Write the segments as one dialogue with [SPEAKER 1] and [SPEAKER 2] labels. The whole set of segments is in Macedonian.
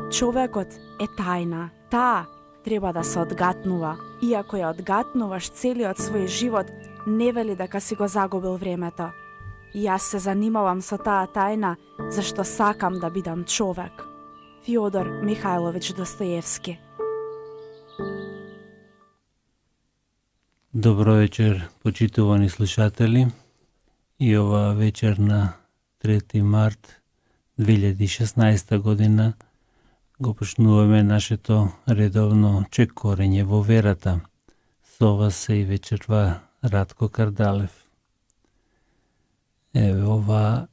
[SPEAKER 1] Човекот е тајна. Таа треба да се одгатнува. Иако ја одгатнуваш целиот свој живот, не вели дека си го загубил времето. Јас се занимавам со таа тајна, зашто сакам да бидам човек. Фјодор Михајлович Достоевски.
[SPEAKER 2] Добро вечер, почитувани слушатели. И ова вечер на 3 март 2016 година го почнуваме нашето редовно чекорење во верата. Со вас се и вечерва Радко Кардалев. Еве ова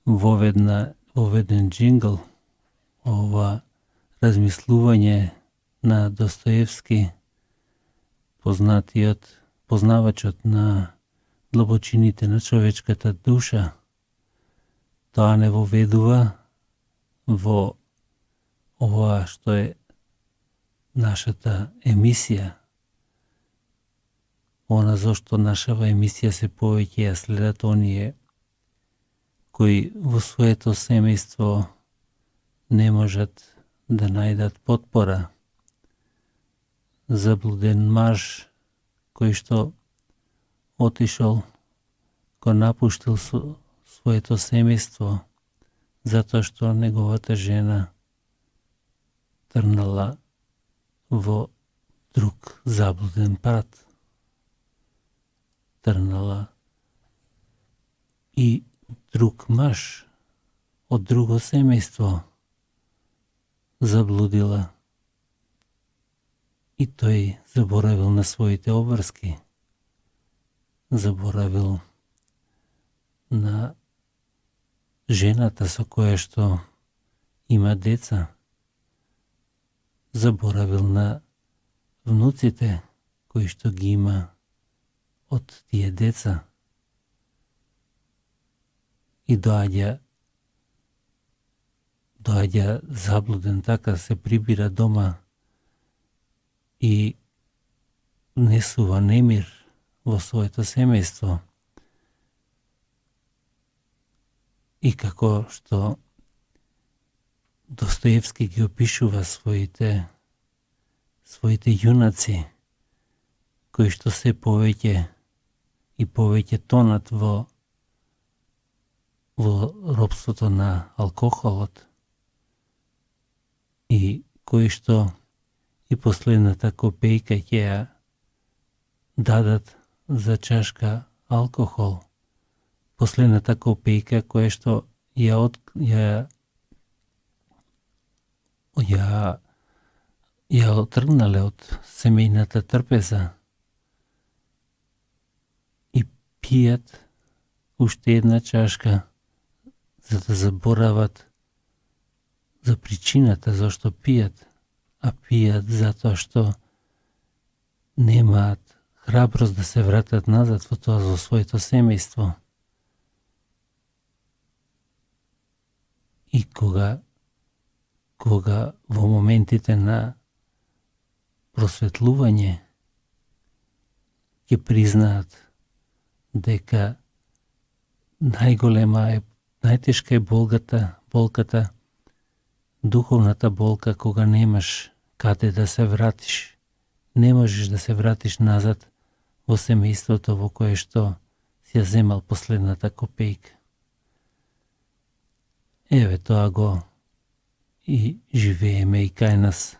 [SPEAKER 2] воведен джингл, ова размислување на Достоевски, познавачот на длабочините на човечката душа, тоа не воведува во ова што е нашата емисија. Она зашто нашава емисија се повеќе ја следат оние кои во своето семејство не можат да најдат потпора. Заблуден маж кој што отишол, го напуштил своето семејство затоа што неговата жена трнала во друг заблуден пат. Трнала и друг маж од друго семејство заблудила и тој заборавил на своите обврски, заборавил на жената со која што има деца, заборавил на внуците кои што ги има од тие деца и доаѓа заблуден, така се прибира дома и несува немир во своето семејство. И како што Достоевски ги опишува своите јунаци, кои што се повеќе и повеќе тонат во робството на алкохолот и кои што и последната копејка ќе ја дадат за чашка алкохол. Последната копејка која што ја отргнале од семејната трпеза и пијат уште една чашка за да заборават за причината зашто пијат, а пијат затоа што немаат храброст да се вратат назад во своето семејство. И кога во моментите на просветлување ќе признаат дека најтешка е болката, духовната болка, кога немаш каде да се вратиш. Не можеш да се вратиш назад во семејството во кое што си ја земал последната копејка. Еве тоа го и живееме и кај нас.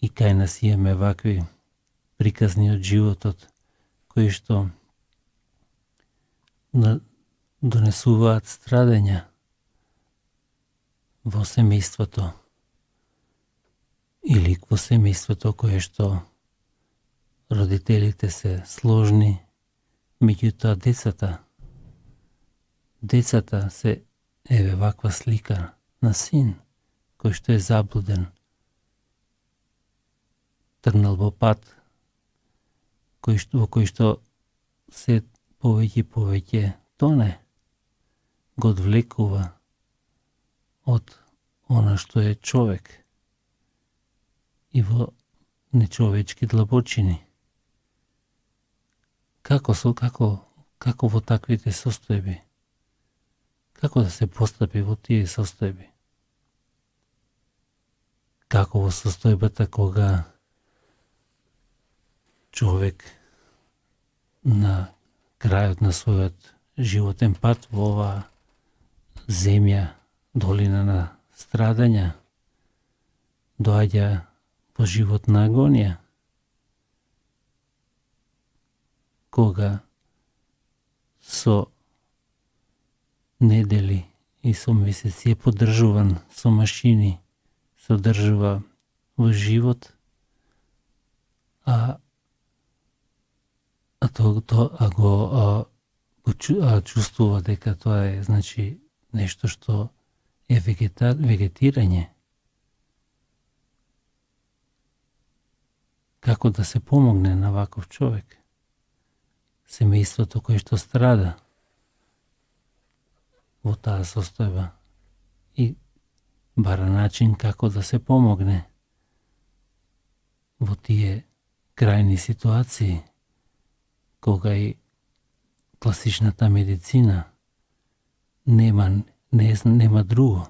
[SPEAKER 2] И кај нас имаме вакви приказни од животот, кои што донесуваат страдења во семејството или во семејството кое што родителите се сложни, меѓутоа децата се, еве ваква слика на син кој што е заблуден, тргнал во пат во кој што се повеќе тоне, го одвлекува од она што е човек и во нечовечки длабочини. Како во таквите состојби? Како да се постапи во тие состојби? како во состојбата кога човек на крајот на својот животен пат во оваа земја, долина на страдања, доаѓа во живот на агонија, кога со недели и со месеци е поддржуван со машини, се одржува во живот, а чувствува дека тоа е, значи, нешто што е вегетирање. Како да се помогне на ваков човек? Семејството кој што страда во таа состојба и бара начин како да се помогне во тие крајни ситуации, кога и класичната медицина нема друго,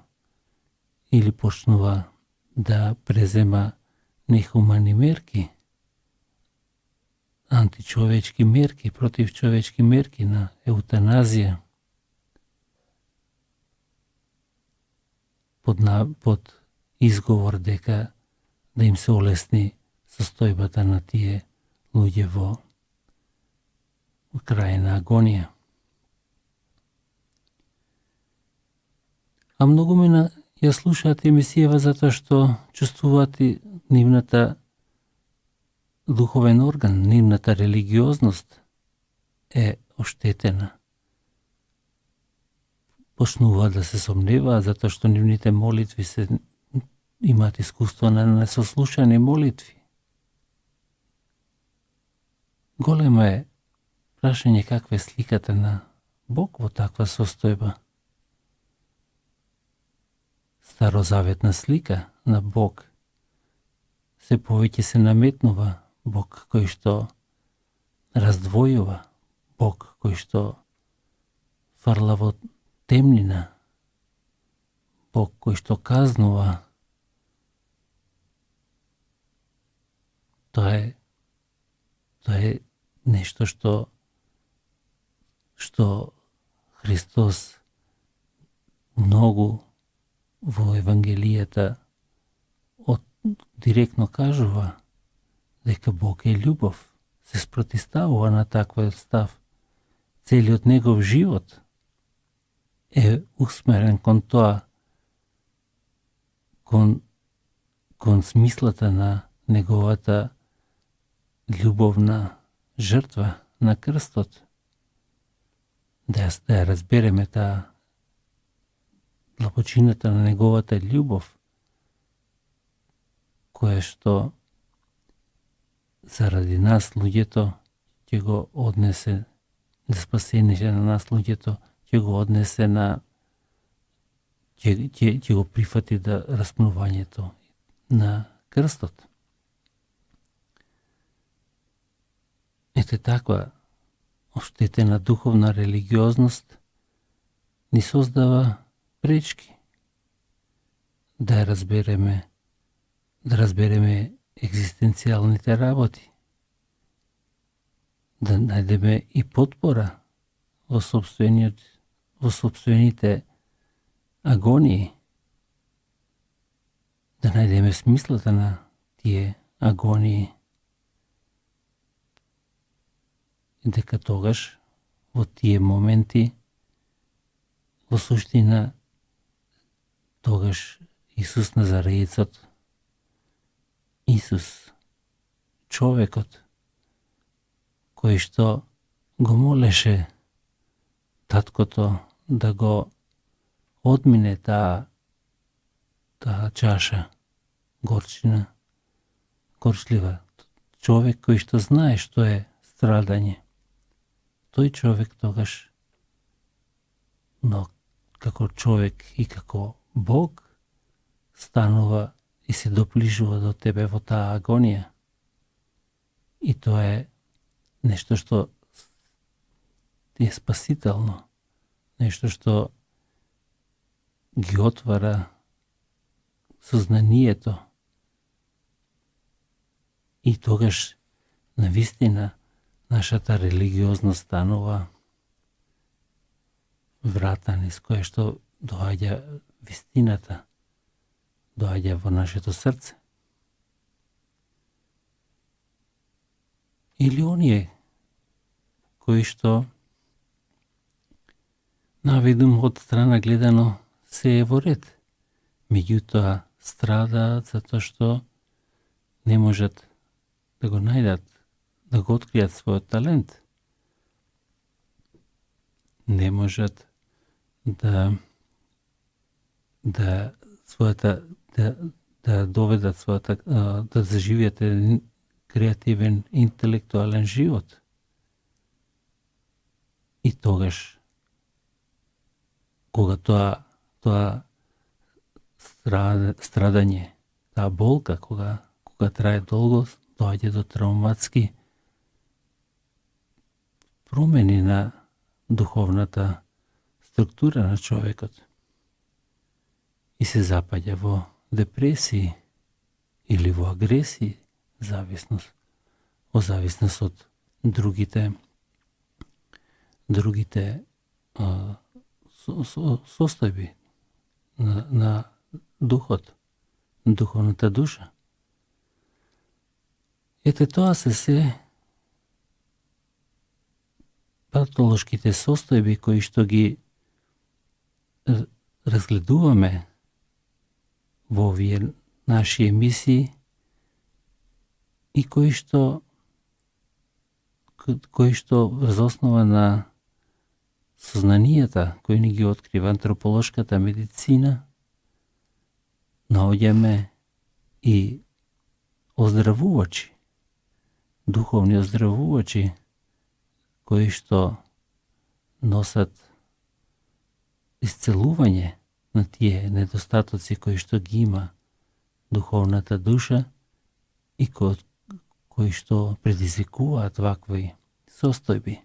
[SPEAKER 2] или почнува да презема нехумани мерки, античовечки мерки, противчовечки мерки на еутаназија, под изговор дека да им се олесни состојбата на тие луѓе во крајна агонија. А многу мина ја слушаат емисијава затоа што чувствуваат и нивната духовен орган, нивната религиозност е оштетена. Почнуваат да се сомневаат затоа што нивните молитви имаат искуство на несослушани молитви. Голема е прашање каква е сликата на Бог во таква состојба. Старозаветна слика на Бог се повеќе се наметнува, Бог кој што раздвојува, Бог кој што фрла во темнина, Бог кој што казнува. Тоа е нешто што Христос многу во Евангелијата директно кажува дека Бог е љубов, се спротивставува на таквиот став. Целиот негов живот е усмерен кон тоа, кон смислата на неговата љубовна жртва на крстот. Да ја разбереме таа длабочината на неговата љубов, која што заради нас луѓето ќе го однесе, за спасение на нас луѓето ќе го однесе на ќе го прифати да распнувањето на крстот. Ете таква оштетена духовна религиозност ни создава пречки да разбереме екзистенцијалните работи, да најдеме и потпора во сопствените агонии, да најдеме смислата на тие агонии. И дека тогаш, во тие моменти, во суштина, тогаш Исус Назареецот, Исус, човекот, кој што го молеше таткото да го одмине таа чаша горчлива, човек кој што знае што е страдање. Тој човек тогаш, но како човек и како Бог, станува и се доближува до тебе во таа агонија. И тоа е нешто што е спасително, нешто што ги отвара сознанието И тогаш навистина нашата религиозност станува врата низ кое што доаѓа вистината, доаѓа во нашето срце. Или оние кои што на видум од страна гледано се е во ред, меѓутоа страдаат затоа што не можат да го најдат, да го откријат својот талент. Не можат да доведат својата, да заживеат еден креативен, интелектуален живот. И тогаш, кога тоа страдање, таа болка, кога трае долго, доаѓа до травматски промени на духовната структура на човекот и се запаѓа во депресии или во агресии, зависност од другите состојби на духот, духовната душа. Ете тоа се патолошките состојби кои што ги разгледуваме во овие наши емисии и кои што врз основа на сознанијата кои ни ги открива антрополошката медицина наоѓаме и оздравувачи, духовни оздравувачи кои што носат исцелување на тие недостатоци кои што ги има духовната душа и кои што предизвикуваат вакви состојби.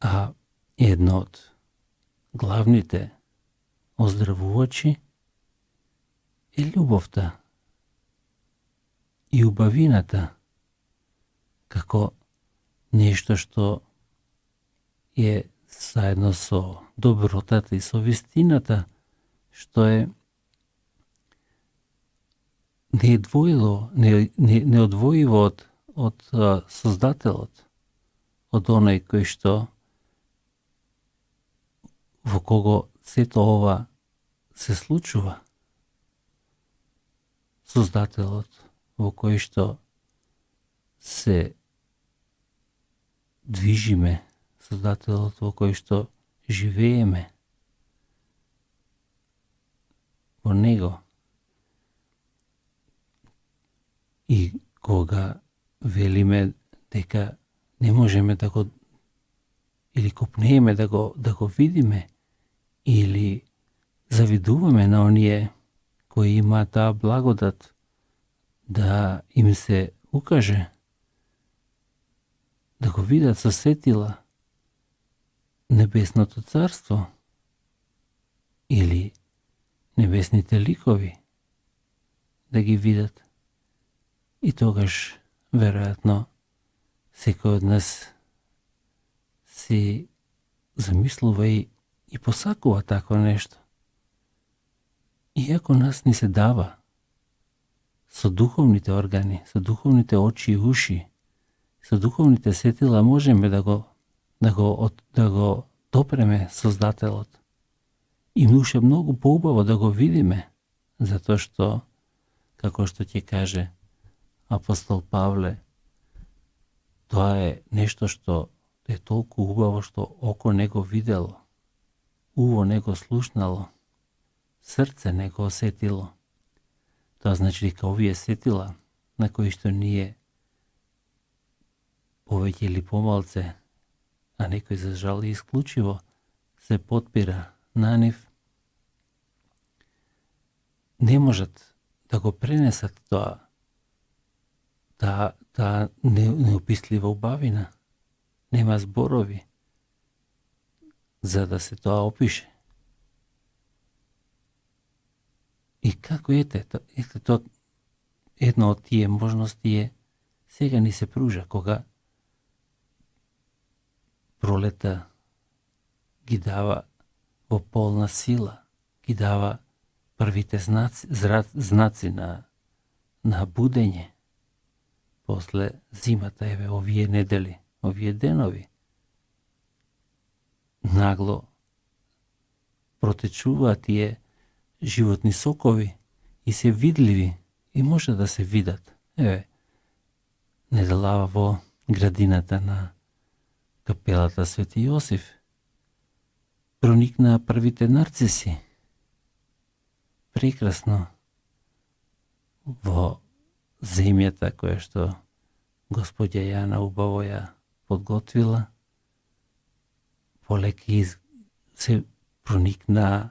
[SPEAKER 2] А едно од главните оздравувачи е љубовта и убавината како нешто што е заедно со добротата и со вистината, што е неодвоиво од Создателот, од оној кој што во кого сето ова се случува. Создателот во кој што се движиме, Создателот во кој што живееме, во него. И кога велиме дека не можеме да го или копнееме да го видиме или завидуваме на оние кои има таа благодат да им се укаже, да го видат со сетила Небесното царство или небесните ликови, да ги видат. И тогаш, веројатно, секој од нас си замислува и посакува такво нешто. Иако нас ни се дава со духовните органи, со духовните очи и уши, со духовните сетила можеме да го допреме Создателот. И уште многу поубаво да го видиме, затоа што, како што ќе каже апостол Павле, тоа е нешто што е толку убаво што око не го видело, уво не го слушнало, срце не го осетило. Тоа значи дека овие сетила на кои што ние повеќе или помалце, а некој за жал и исклучиво се подпира на нив, не можат да го пренесат таа неопислива убавина. Нема зборови за да се тоа опише. И како тоа една од тие можности сега ни се пружа, кога пролета ги дава во полна сила, ги дава првите знаци на будење. После зимата, овие недели, овие денови, нагло протечуваат тие животни сокови и се видливи и може да се видат. Неделава во градината на капелата Свети Јосиф проникнаа првите нарциси. Прекрасно во земјата која што Господја Јана убаво ја подготвила, полека се проникнаа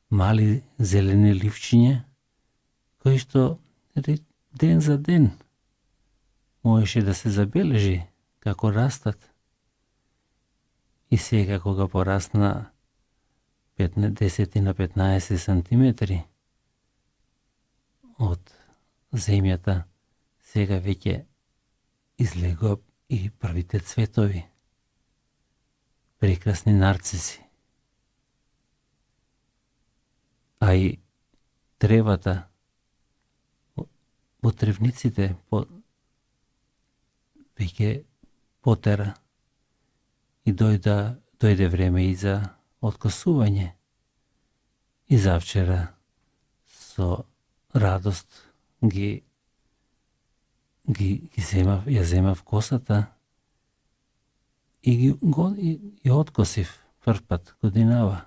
[SPEAKER 2] мали зелени ливчиња, кои што ден за ден можеше да се забележи како растат. И сега кога порасна 10 на 15 сантиметри од земјата, сега веќе излегува и првите цветови, прекрасни нарциси. А и тревата во тревниците веќе потера и дојде време и за откосување. И завчера со радост ја земав косата и ја откосив прв пат годинава.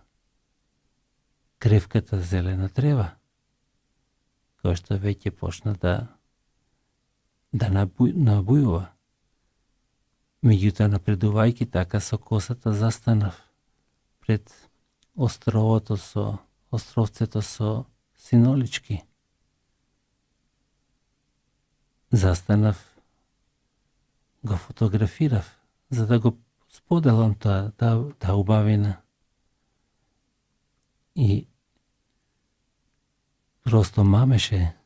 [SPEAKER 2] Кревката зелена трева, која што веќе почна да набујува. Меѓутоа, напредувајќи така со косата, застанав пред островцето со Синолички. Застанав, го фотографирав, за да го споделам таа убавина. И просто мамеше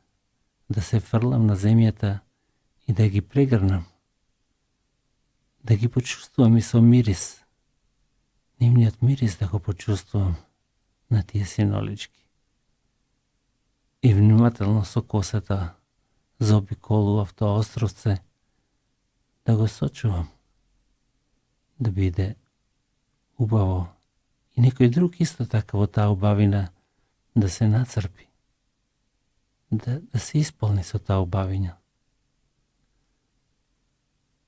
[SPEAKER 2] да се фрлам на земјата и да ги прегрнам, да ги почувствувам и со мирис, нивниот мирис да го почувствувам на тие синолички. И внимателно со косата заобиколував тоа островце, да го сочувам, да биде убаво. И некој друг исто така во таа убавина да се нацрпи, да се исполни со таа убавина.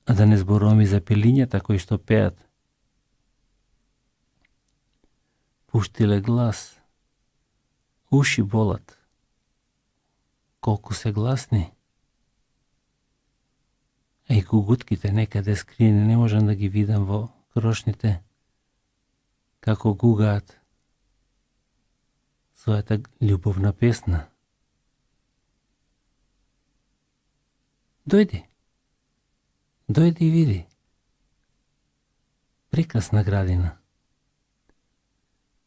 [SPEAKER 2] А да не зборувам и за пилињата кои што пеат. Пуштиле глас, уши болат, колку се гласни. А и гугутките некаде скриени, не можам да ги видам во крошните, како гугаат својата љубовна песна. Дојди и види. Прекрасна градина.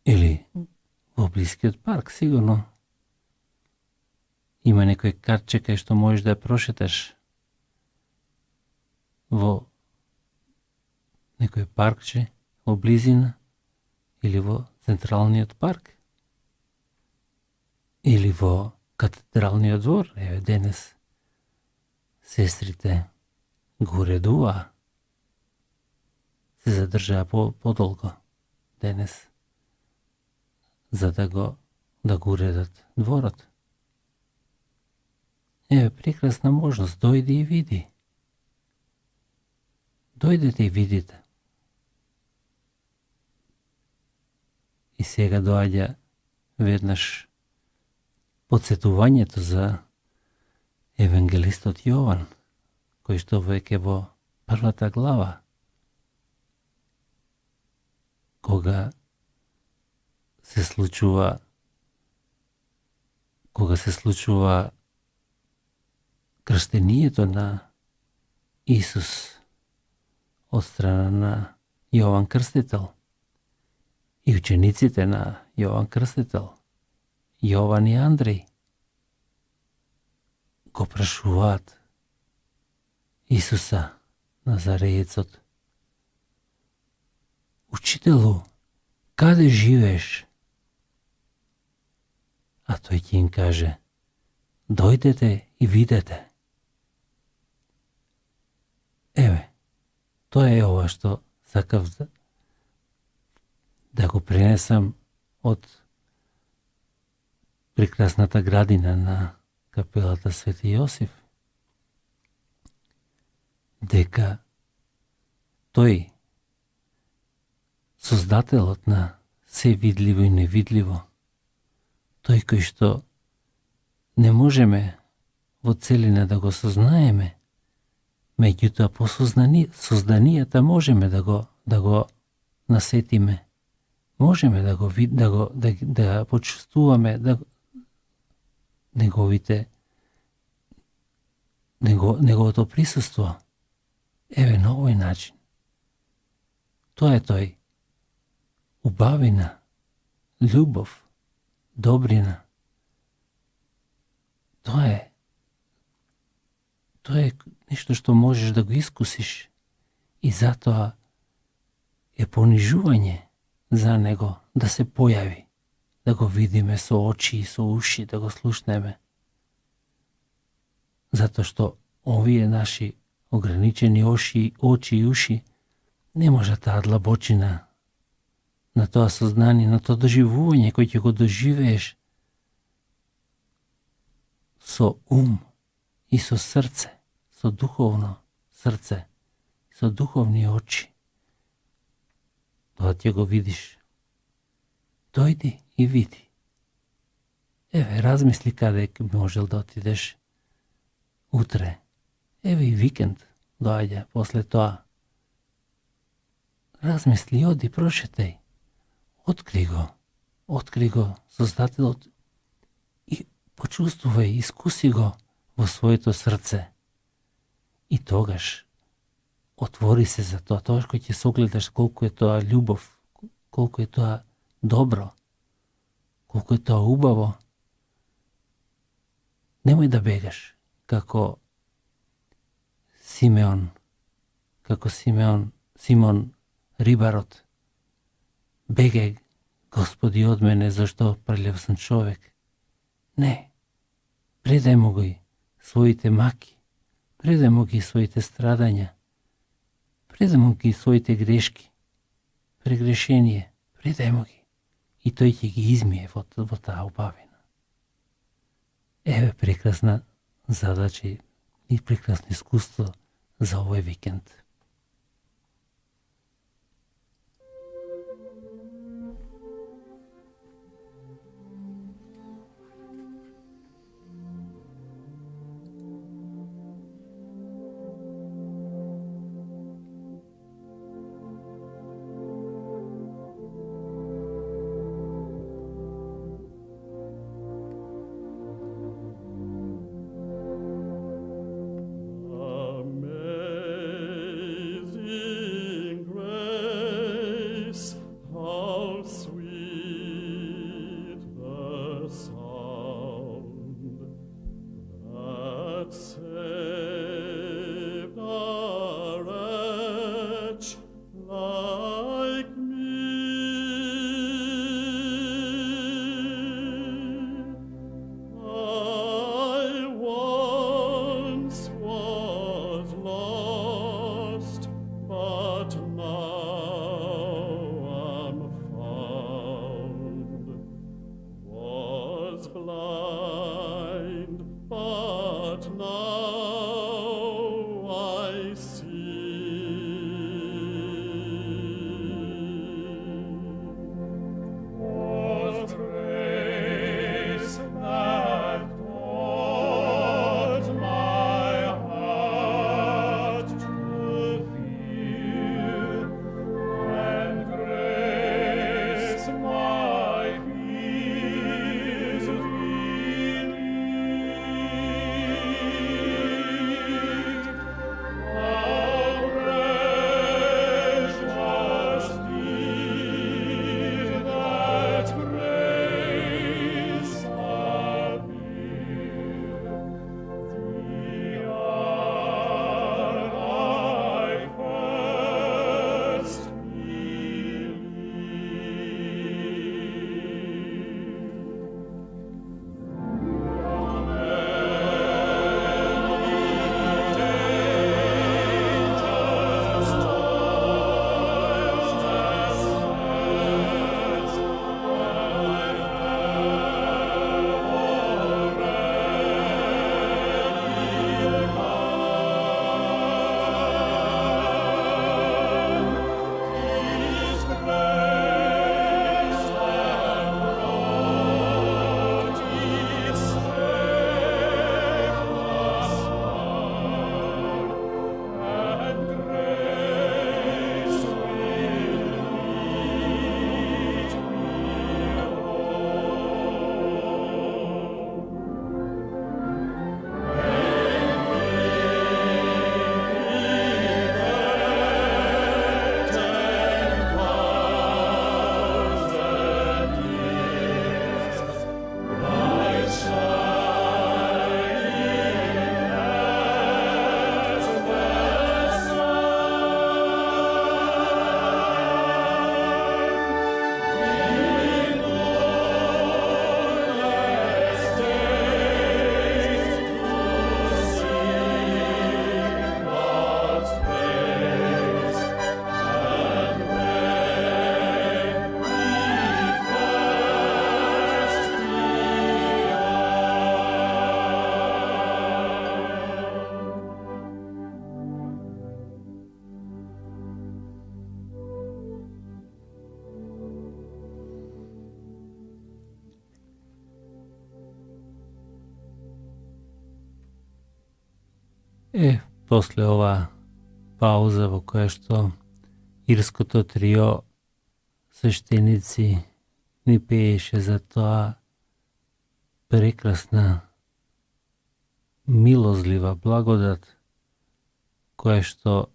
[SPEAKER 2] Или во блискиот парк, сигурно. Има некој картче кај што можеш да прошеташ во некој паркче, во близина, или во Централниот парк, или во Катедралниот двор. Еве денес сестрите го уредува, се задржаа подолго денес, за да го уредат дворот. Еве прекрасна можност, дојди и види. Дојдете и видите. И сега доаѓа веднаш подсетувањето за евангелистот Јован, кој што веќе во првата глава, кога се случува крштението на Исус од страна на Јован Крстител и учениците на Јован Крстител, Јован и Андреј, го прашуваат Исуса Назареецот: Учителу, каде живееш? А тој ќе им каже: дојдете и видете. Еве, тоа е ова што сакав да го пренесам од прекрасната градина на капелата Свети Јосиф, дека тој, создателот на се видливо и невидливо, тој кој што не можеме во целина да го сознаеме, меѓутоа по созданијата можеме да го насетиме, можеме да го да почувствуваме неговото присуство. Еве на овој начин. Тоа е тој. Убавина, љубов, добрина. Тоа е нешто што можеш да го искусиш и затоа е понижување за него да се појави, да го видиме со очи и со уши, да го слушнеме. Затоа што овие наши ограничени очи и уши не може таа длабочина на тоа сознание, на тоа доживување кој ќе го доживееш со ум и со срце, со духовно срце, со духовни очи. Тоа ќе го видиш. Дојди и види. Еве, размисли каде можел да отидеш утре. Еве и викенд доаѓа после тоа. Размисли, оди, прошетај. Откри го Создателот и почувствувај, искуси го во своето срце. И тогаш отвори се за тоа. Тогаш кој ќе согледаш колку е тоа љубов, колку е тоа добро, колку е тоа убаво, немој да бегаш како Симеон рибарот. Бегај, Господи, од мене, зашто прелев сум човек. Не, предај му ги своите маки, предај му ги своите страдања, предај му ги своите грешки, прегрешение, предај му ги и тој ќе ги измие во таа убавина. Еве прекрасна задача и прекрасно искуство за овој викенд.
[SPEAKER 3] Amen.
[SPEAKER 2] После ова пауза во која што ирското трио свештеници ни пееше за тоа прекрасна, милозлива благодат која што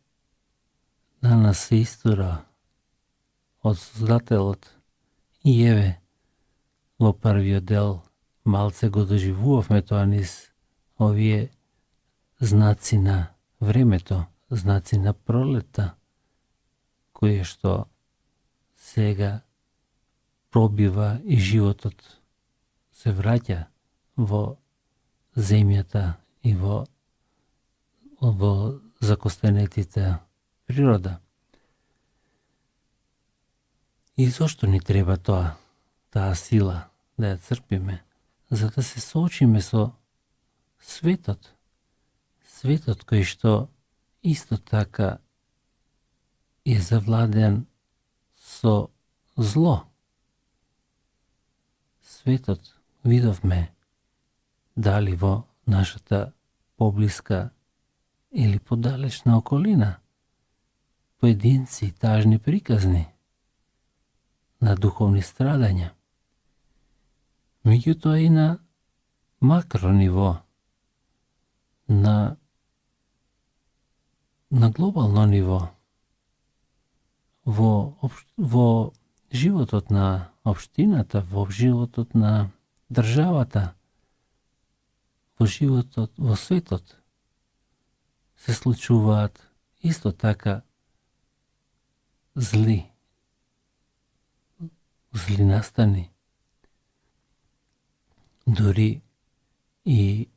[SPEAKER 2] на нас се истура од Создателот. И еве, во првиот дел малце го доживувавме тоа низ овие знаци на времето, знаци на пролета, кои што сега пробива и животот се враќа во земјата и во закостенетите природа. И зошто ни треба тоа, таа сила да ја црпиме? За да се соочиме со светот. Светот кој што исто така е завладен со зло. Светот видовме дали во нашата поблиска или подалечна околина поединци тажни приказни на духовни страдања. Меѓутоа и на макро ниво, на глобално ниво, во животот на општината, во животот на државата, во животот, во светот, се случуваат исто така зли настани. Дори и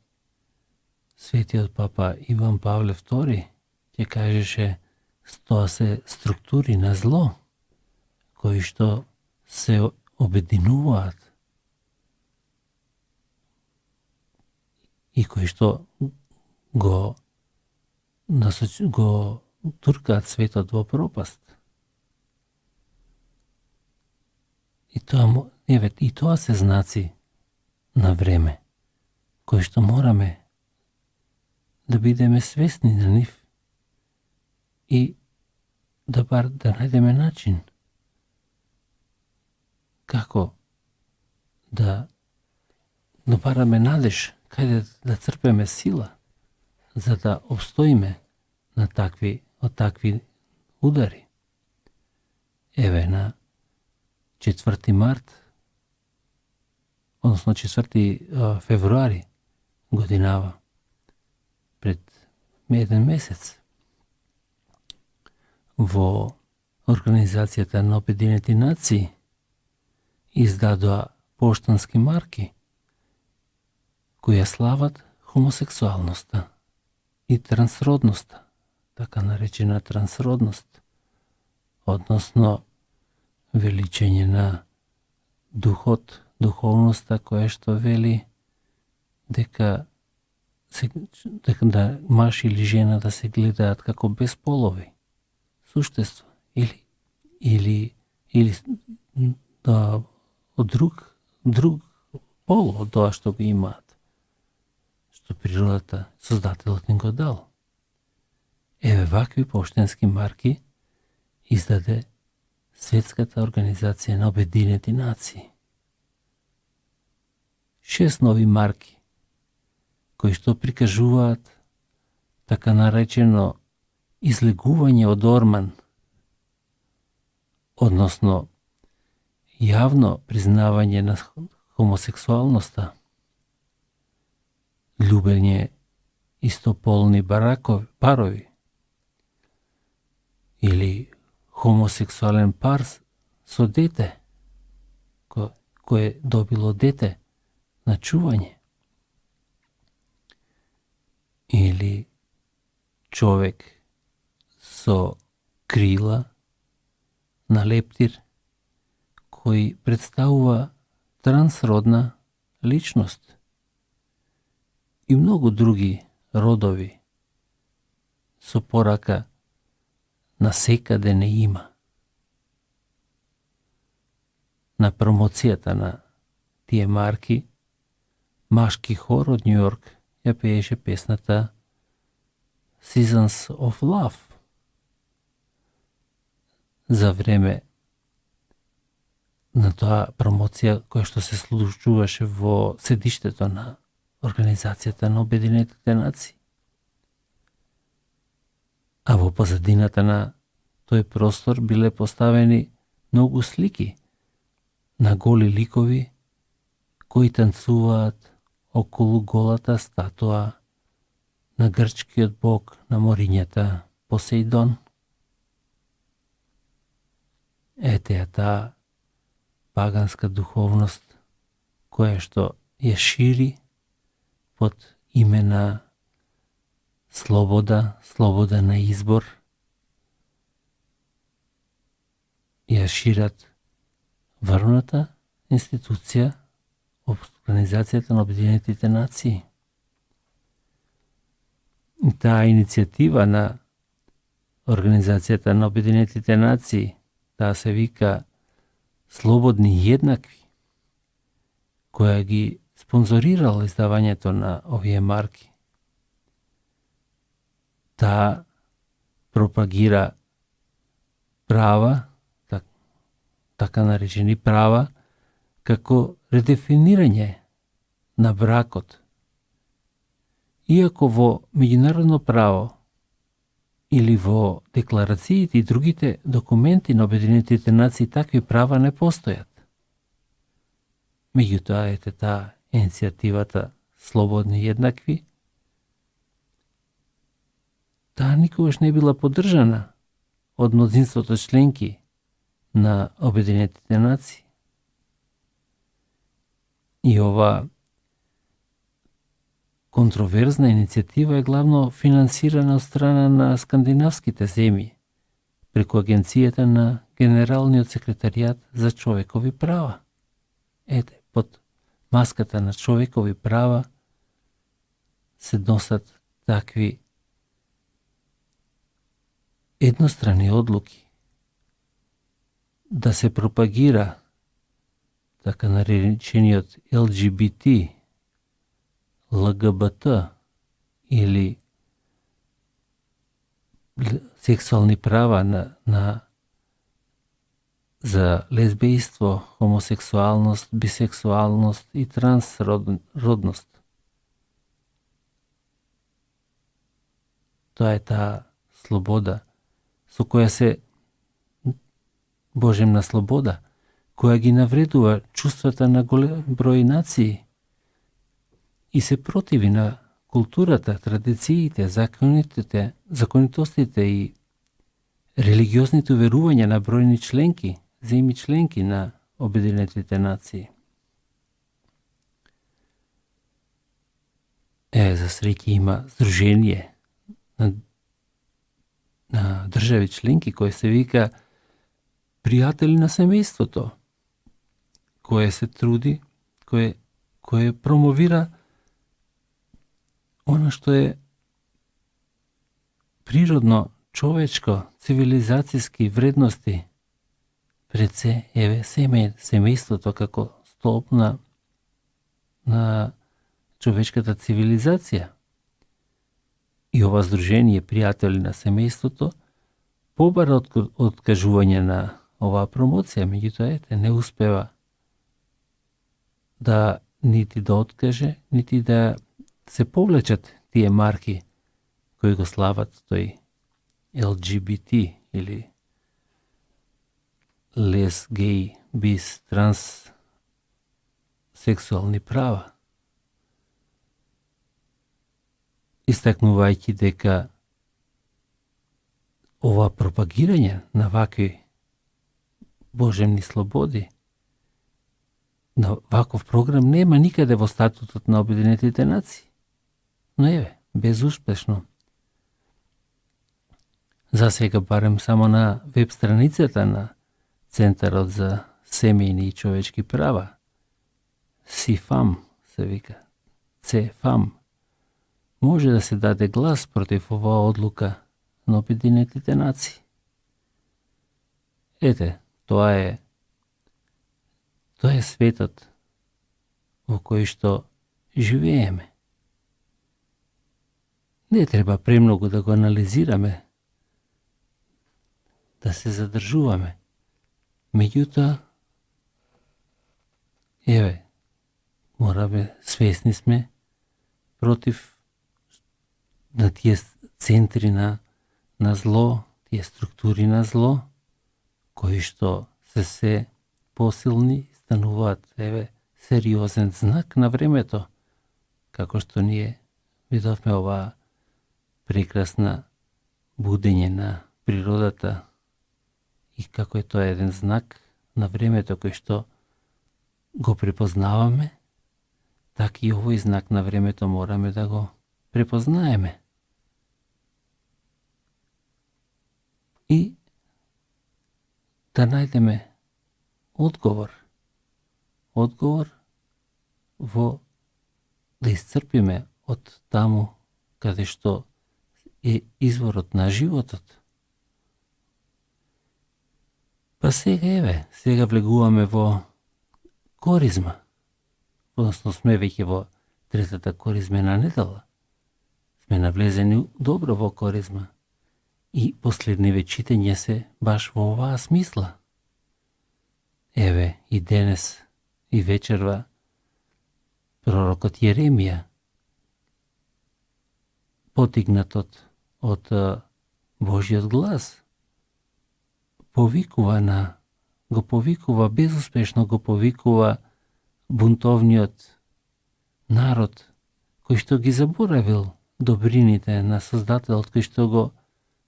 [SPEAKER 2] светиот папа Иван Павле II ќе кажеше тоа се структури на зло кои што се обединуваат и кои што го туркаат светот во пропаст. И тоа се знаци на време, кои што мораме да бидеме свесни на нив и да најдеме начин како да бараме надеж, каде да црпеме сила за да обстоиме на такви удари. Еве на 4 март, односно 4 февруари годинава, пред еден месец, во Организацијата на Обединети нации издадоа поштански марки кои ја слават хомосексуалноста и трансродноста, така наречена трансродност, односно величење на духот, духовноста која што вели дека да маж или жена да се гледаат како безполови суштества или да од друг пол од тоа што го имаат, што природата, Создателот им го дал. Еве вакви поштенски марки издаде Светската организација на Обединети нации. 6 нови марки кои што прикажуваат така наречено излегување од орман, односно јавно признавање на хомосексуалноста, љубење истополни парови или хомосексуален пар со дете кое добило дете на чување, или човек со крила на лептир кој представува трансродна личност и многу други родови со порака насекаде не има. На промоцијата на тие марки машки хор од Њујорк ја пееше песната Seasons of Love. За време на тоа промоција која што се случуваше во седиштето на Организацијата на Обединетите нации. А во позадината на тој простор биле поставени многу слики на голи ликови кои танцуваат околу голата статуа на грчкиот бог на морињата Посеидон. Ете ја таа паганска духовност која што ја шири под име на слобода, слобода на избор. Ја шират врвната институција Организацијата на Обединетите нации. Таа иницијатива на Организацијата на Обединетите нации, таа се вика Слободни и еднакви, која ги спонзорирала издавањето на овие марки. Таа пропагира права, така наречени права, како редефинирање на бракот. Иако во меѓународно право или во декларациите и другите документи на Обединетите нации такви права не постојат. Меѓутоа, ете таа иницијативата Слободни и еднакви, таа никогаш не била поддржана од мнозинството членки на Обединетите нации. И ова контроверзна иницијатива е главно финансирана од страна на скандинавските земји преку Агенцијата на Генералниот секретаријат за човекови права. Ете, под маската на човекови права се носат такви едностранни одлуки да се пропагира така наречениот ЛГБТ, ЛГБТ или сексуални права за лесбијство, хомосексуалност, бисексуалност и трансродност. Тоа е таа слобода со која се Божемна слобода, која ги навредува чувствата на голем број нации и се противи на културата, традициите, законитостите и религиозните верувања на бројни членки, земји членки на Обединетите нации. За среќа има здружение на држави членки кој се вика Пријатели на семејството, кое се труди, кое промовира она што е природно, човечко, цивилизацијски вредности, пред се еве семејството како столб на човечката цивилизација. И ова здружение Пријатели на семејството побара откажување на оваа промоција, меѓутоа ете не успева да нити да откаже, нити да се повлечат тие марки кои го слават тој ЛГБТ или лес, геј, бис, транс сексуални права. Истакнувајќи дека ова пропагирање на вакви божемни слободи, на ваков програм нема никаде во статутот на Обединетите нации. Но еве, безуспешно. За сега барем само на веб страницата на Центарот за семејни и човечки права, CFAM се вика, CFAM, може да се даде глас против оваа одлука на Обединетите нации. Ете, тоа е светот во кој што живееме. Не треба премногу да го анализираме, да се задржуваме. Меѓутоа, еве, мораме, свесни сме против на тие центри на зло, тие структури на зло, кои што се посилни, стануваат, еве, сериозен знак на времето, како што ние видовме оваа прекрасна будење на природата и како е тоа еден знак на времето кој што го препознаваме, така и овој знак на времето мораме да го препознаеме. И да најдеме одговор во да исцрпиме од таму каде што е изворот на животот. Па сега влегуваме во коризма, односно сме веќе во третата коризмена недела. Сме навлезени добро во коризма и последниве читања се баш во оваа смисла. Еве и денес и вечерва пророкот Јеремија, потигнат од Божиот глас, безуспешно го повикува бунтовниот народ, кој што ги заборавил добрините на Создателот, кој што го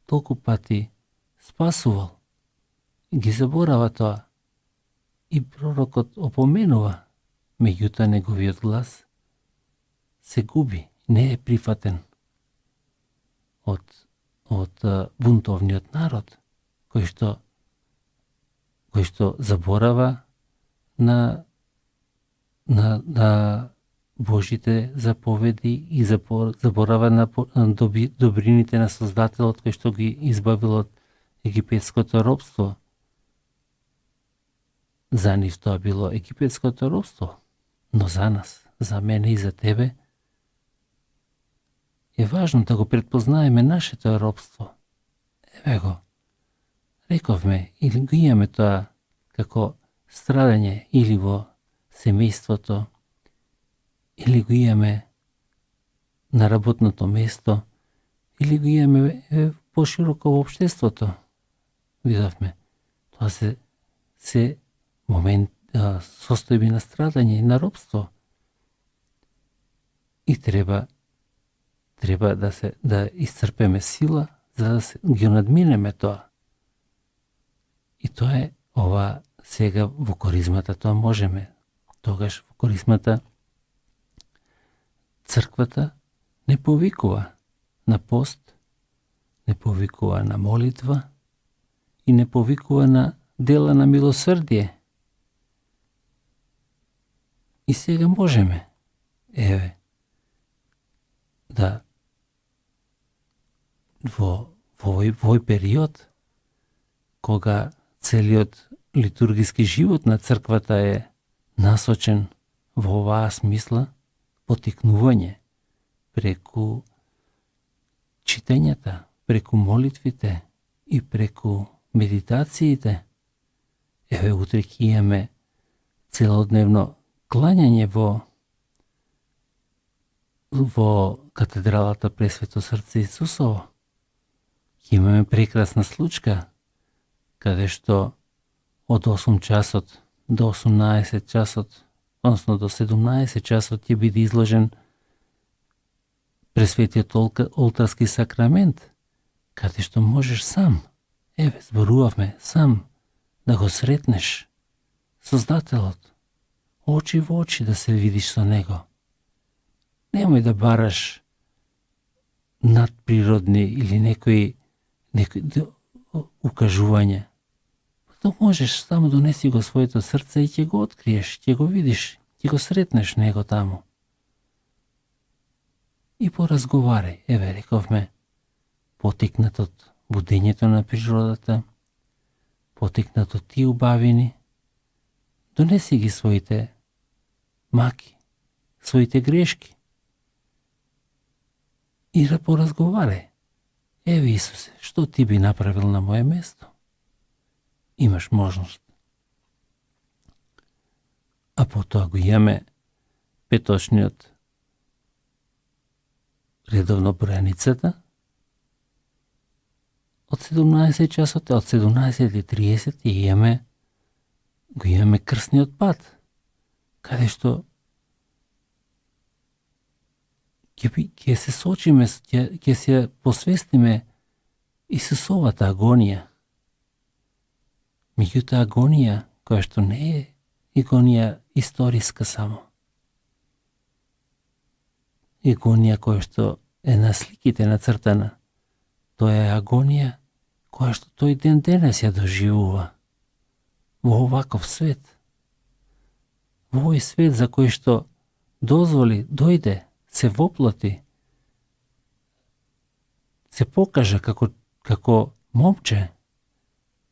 [SPEAKER 2] толку пати спасувал. Ги заборава тоа. И пророкот опоменува, меѓутоа неговиот глас се губи, не е прифатен од бунтовниот народ, кој што заборава на Божите заповеди и заборава на добрините на Создателот кој што ги избавил од египетското робство. За нив тоа било египетското робство, но за нас, за мене и за тебе, е важно да го предпознаеме нашето робство. Еве го, рековме, или го имаме тоа како страдање или во семејството, или го имаме на работното место, или го имаме пошироко во општеството. Видовме, тоа се момент, состојби на страдање и на робство. И треба да исцрпеме сила за да ги надминеме тоа. И тоа е ова сега во коризмата, тоа можеме. Тогаш во коризмата црквата не повикува на пост, не повикува на молитва и не повикува на дела на милосрдие. И сега можеме, еве, да во овој период, кога целиот литургиски живот на црквата е насочен во оваа смисла, потикнување преку читањата, преку молитвите и преку медитациите. Еве, утре ќе имаме целодневно клањање во катедралата Пресвето срце Исусово. Ќе имаме прекрасна случка, каде што од 8 часот до 18 часот, односно до 17 часот ќе биде изложен Пресветиот олтарски сакрамент, каде што можеш сам, еве, зборувавме, сам да го сретнеш Создателот, очи во очи да се видиш со Него. Немој да бараш надприродни или некои укажувања. Тоа можеш, само донеси го своето срце и ќе го откриеш, ќе го видиш, ќе го сретнеш Него таму. И поразговарај, еве, рековме, потикнат од будењето на природата, потикнат од тие убавини, донеси ги своите маки, своите грешки. и поразговарај. Еве Исусе, што ти би направил на моје место? Имаш можност. А потоа го имаме петочниот редовно бројаницата од 17 часот, од 17:30 го имаме крсниот пат, каде што ќе се сочиме, ќе се посвестиме Исусовата агонија. Меѓутоа агонија која што не е агонија историска само. Агонија која што е на сликите нацртана. Тоа е агонија која што тој ден денес ја доживува во оваков свет. Во овој свет за кој што дозволи, дојде, се воплати, се покажа како момче,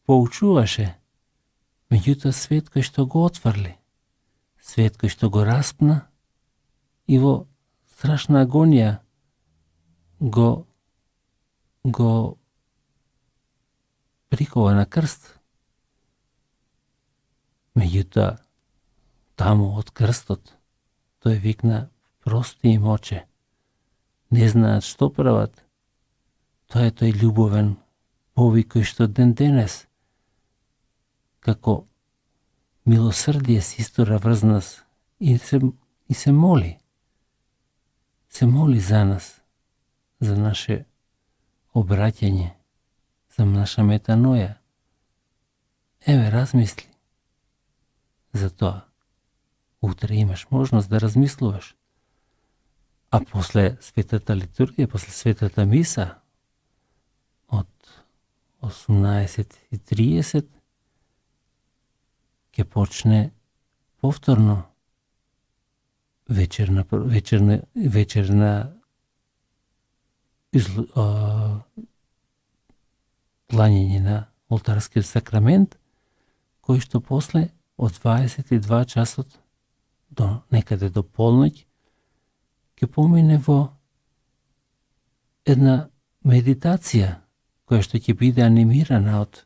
[SPEAKER 2] поучуваше, меѓутоа свет кој што го отфрли, свет кој што го распна и во страшна агонија го прикова на крст. Меѓутоа, таму од крстот, тој викна: прости им, Оче, не знаат што прават. Тоа е тој љубовен повик кој што ден денес, како милосрдие се истора врз нас и се моли. Се моли за нас, за наше обраќање, за наша метаноја. Еве, размисли за тоа. Утре имаш можност да размислуваш. А после светата литургија, после светата миса, од 18:30 ќе почне повторно вечерна клањање на олтарскиот сакрамент, кој што после од 22 часот до некаде до полноќ ќе помине во една медитација која што ќе биде анимирана од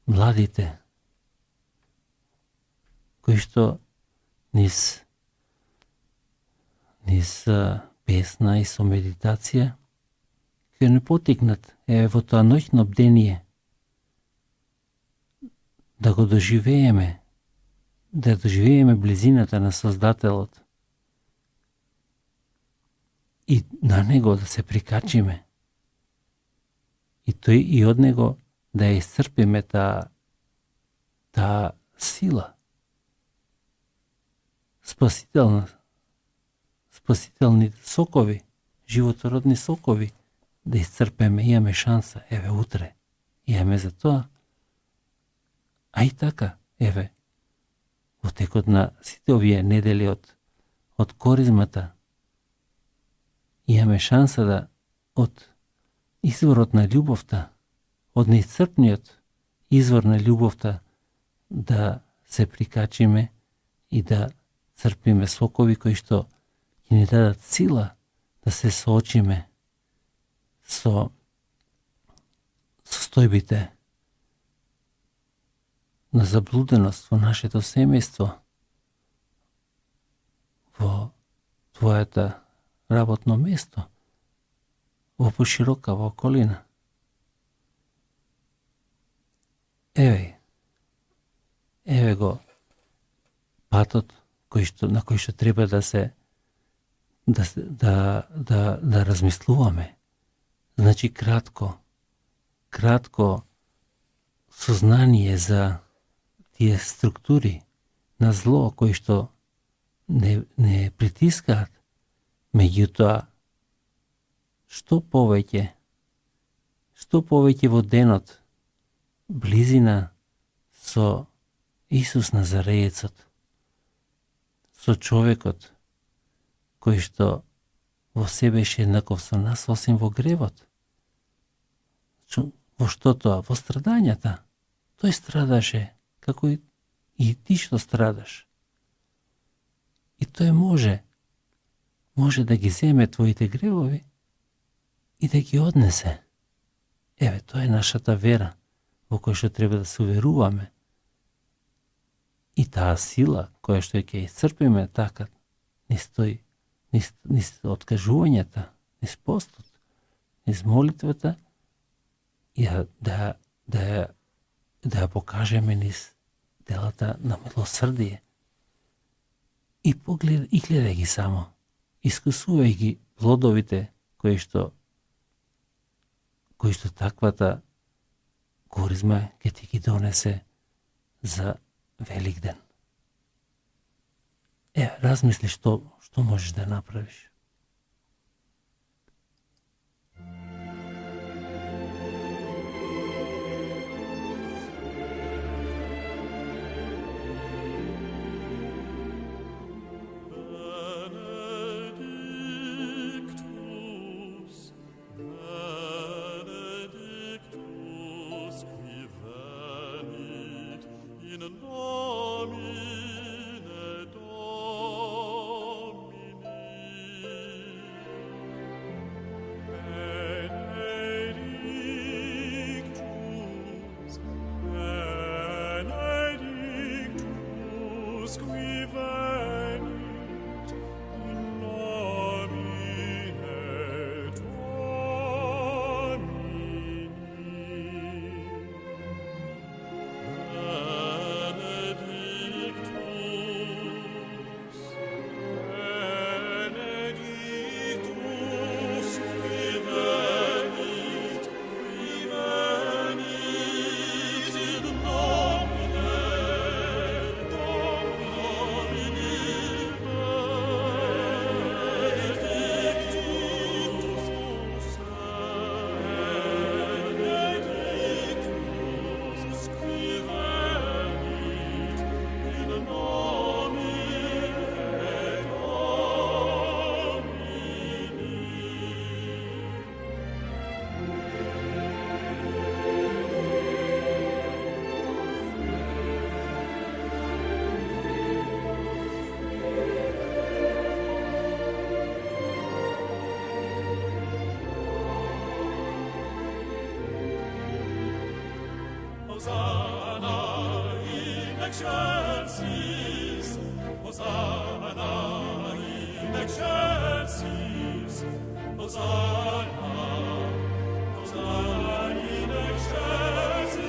[SPEAKER 2] младите, кои што низ песна и со медитација ќе не потикнат во тоа ноќно бдение да го доживееме, да доживееме близината на Создателот и на него да се прикачиме и тој и од него да ја исцрпиме таа сила спасителни сокови, животородни сокови, да исцрпеме, имаме шанса, еве утре, имаме за тоа. А и така, еве, во текот на сите овие недели од коризмата, имаме шанса да од изворот на љубовта, од неисцрпниот извор на љубовта, да се прикачиме и да црпиме сокови кои што ќе ни дадат сила да се соочиме со состојбите на заблуденост во нашето семејство, во твојата работно место, во поширока во околина. Еве го патот на кој што треба да размислуваме. Значи кратко сознание за тие структури на зло кои што не притискаат, меѓутоа што повеќе во денот близина со Исус Назареецот, со човекот кој што во себе беше еднаков со нас, осим во гревот. Во што тоа? Во страдањата. Тој страдаше, како и ти што страдаш. И тој може да ги земе твоите гревови и да ги однесе. Еве, тоа е нашата вера, во која што треба да се уверуваме. И таа сила, која што ќе исцрпиме така, низ тој, низ откажувањата, низ постот, низ молитвата, и да ја покажеме низ делата на милосрдие. И гледај ги само, искусувај ги плодовите кои што таквата коризма ќе ти ги донесе за Великден. Размисли што можеш да направиш.
[SPEAKER 3] Hosanna in excelsis, Hosanna in excelsis, Hosanna, Hosanna in excelsis.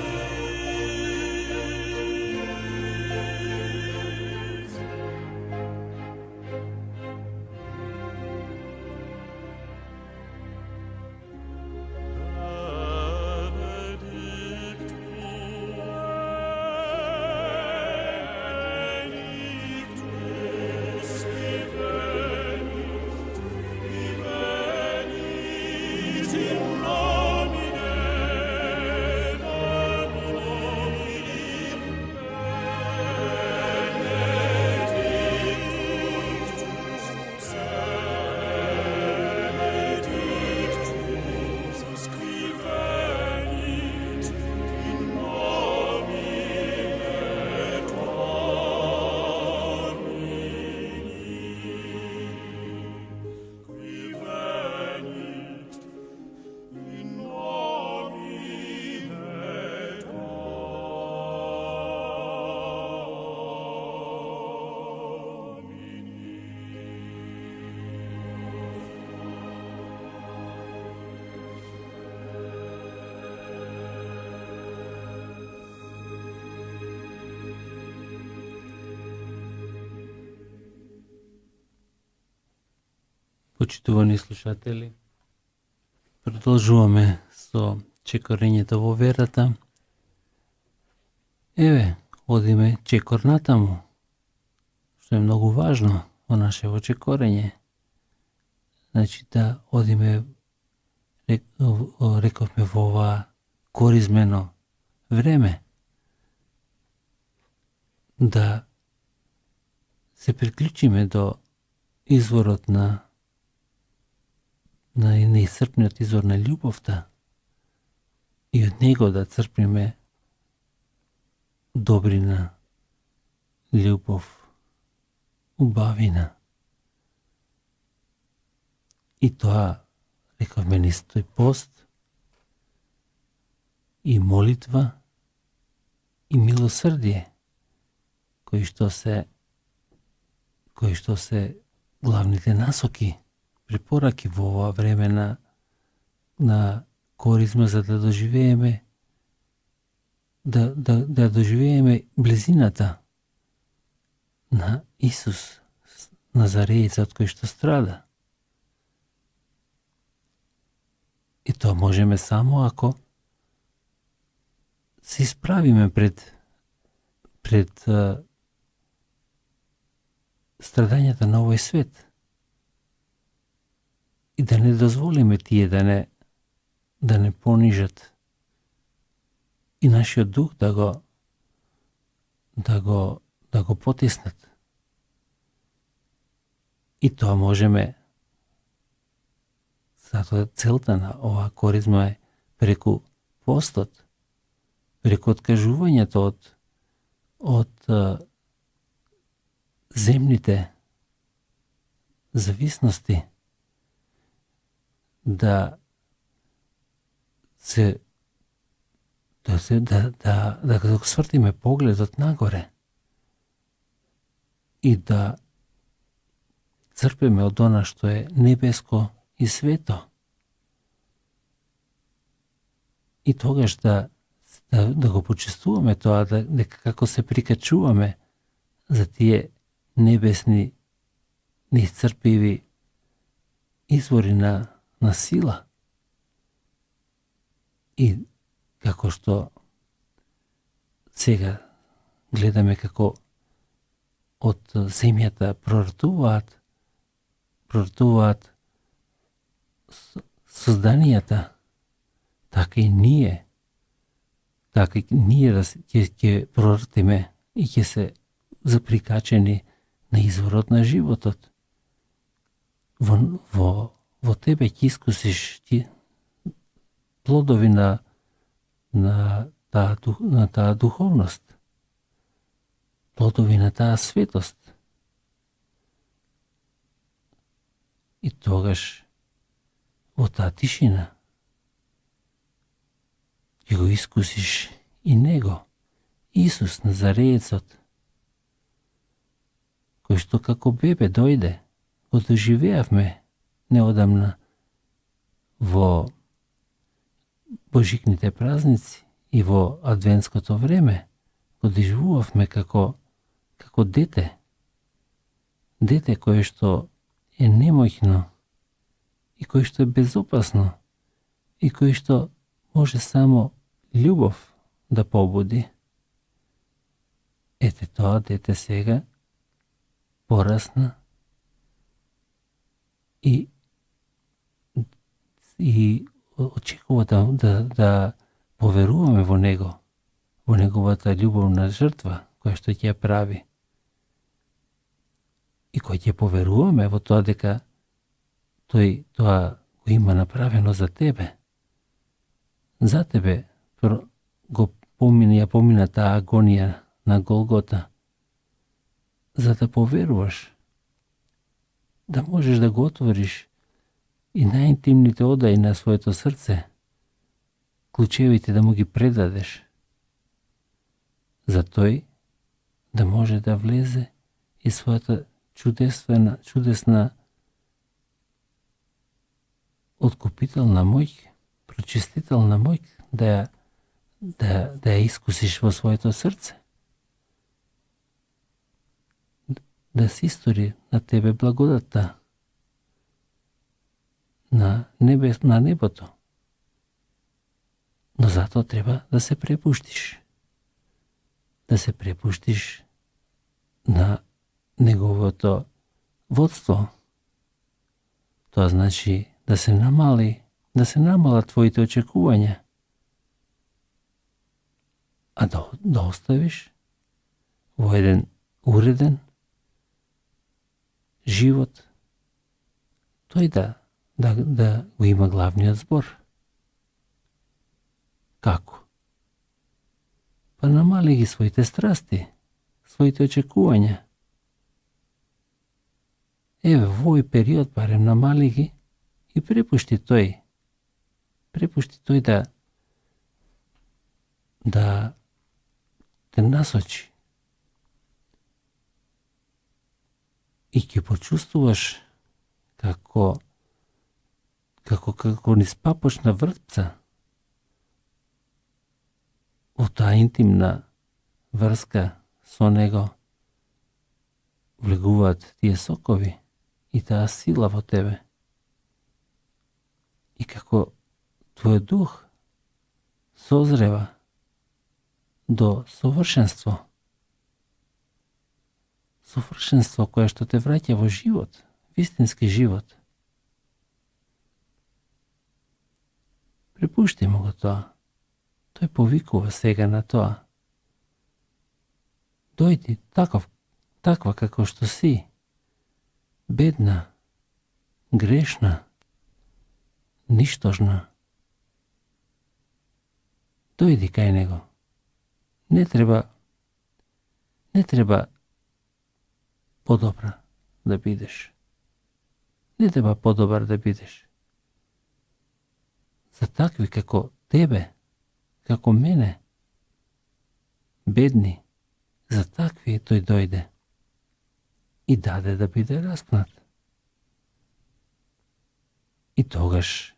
[SPEAKER 2] Почитувани слушатели, продолжуваме со чекорењето во верата. Еве, одиме чекор натаму, што е многу важно во нашево чекорење. Значи да одиме, рековме, во ова коризмено време, да се приклучиме до изворот на неисцрпниот извор на љубовта и од него да црпиме добрина, љубов, убавина. И тоа Реков мени стои пост и молитва и милосрдие, кои што се главните насоки, препораки во ова време на коризма, за да доживееме да доживееме близината на Исус Назареецот кој што страда. И тоа можеме само ако се исправиме пред страдањата на овој свет и да не дозволиме тие да не понижат и нашиот дух да го потиснат. И тоа можеме, затоа целта на оваа коризма е преку постот, преку откажувањето од земните зависности, да го свртиме погледот нагоре и да црпиме од она што е небеско и свето. И тогаш да го почувствуваме тоа, дека како се прикачуваме за тие небесни неисцрпиви извори на сила. И како што сега гледаме како од земјата проротуваат созданијата, така и ние ќе проротиме и ќе се заприкачени на изворот на животот. Во тебе ќе искусиш плодови на таа духовност, плодови на таа светост. И тогаш во таа тишина ќе го искусиш и него, Исус Назареецот, кој што како бебе дојде, го доживеавме неодамна во божикните празници и во адвентското време, го доживувавме како дете кое што е немоќно и кое што е безопасно и кое што може само љубов да побуди. Ете тоа дете сега порасна и очекува да поверуваме во него, во неговата љубовна жртва која што ќе прави. И кој ќе поверуваме во тоа дека тој тоа го има направено за тебе. За тебе го помина таа агонија на Голгота, за да поверуваш, да можеш да го отвориш и најинтимните одаи на своето срце, клучевите да му ги предадеш, за тој да може да влезе и својата чудесна откупителна моќ, прочистителна моќ да ја искусиш во своето срце. Да се истори на тебе благодатта на небото. Но затоа треба да се препуштиш. Да се препуштиш на неговото водство. Тоа значи да се намалат твоите очекувања. А да оставиш во еден уреден живот, тој да го има главниот збор. Како? Па намали ги своите страсти, своите И препушти тој да те насочи. И ќе почувствуваш како низ папошна вртца во таа интимна врска со него влегуваат тие сокови и таа сила во тебе. И како твојот дух созрева до совршенство кое што те враќа во живот, вистински живот. Препушти му го тоа. Тој повикува сега на тоа. Дојди таква како што си, бедна, грешна, ништожна. Дојди кај него. Не треба подобра да бидеш. Не треба подобар да бидеш. За такви како тебе, како мене, бедни, за такви тој дојде и даде да биде распнат. И тогаш,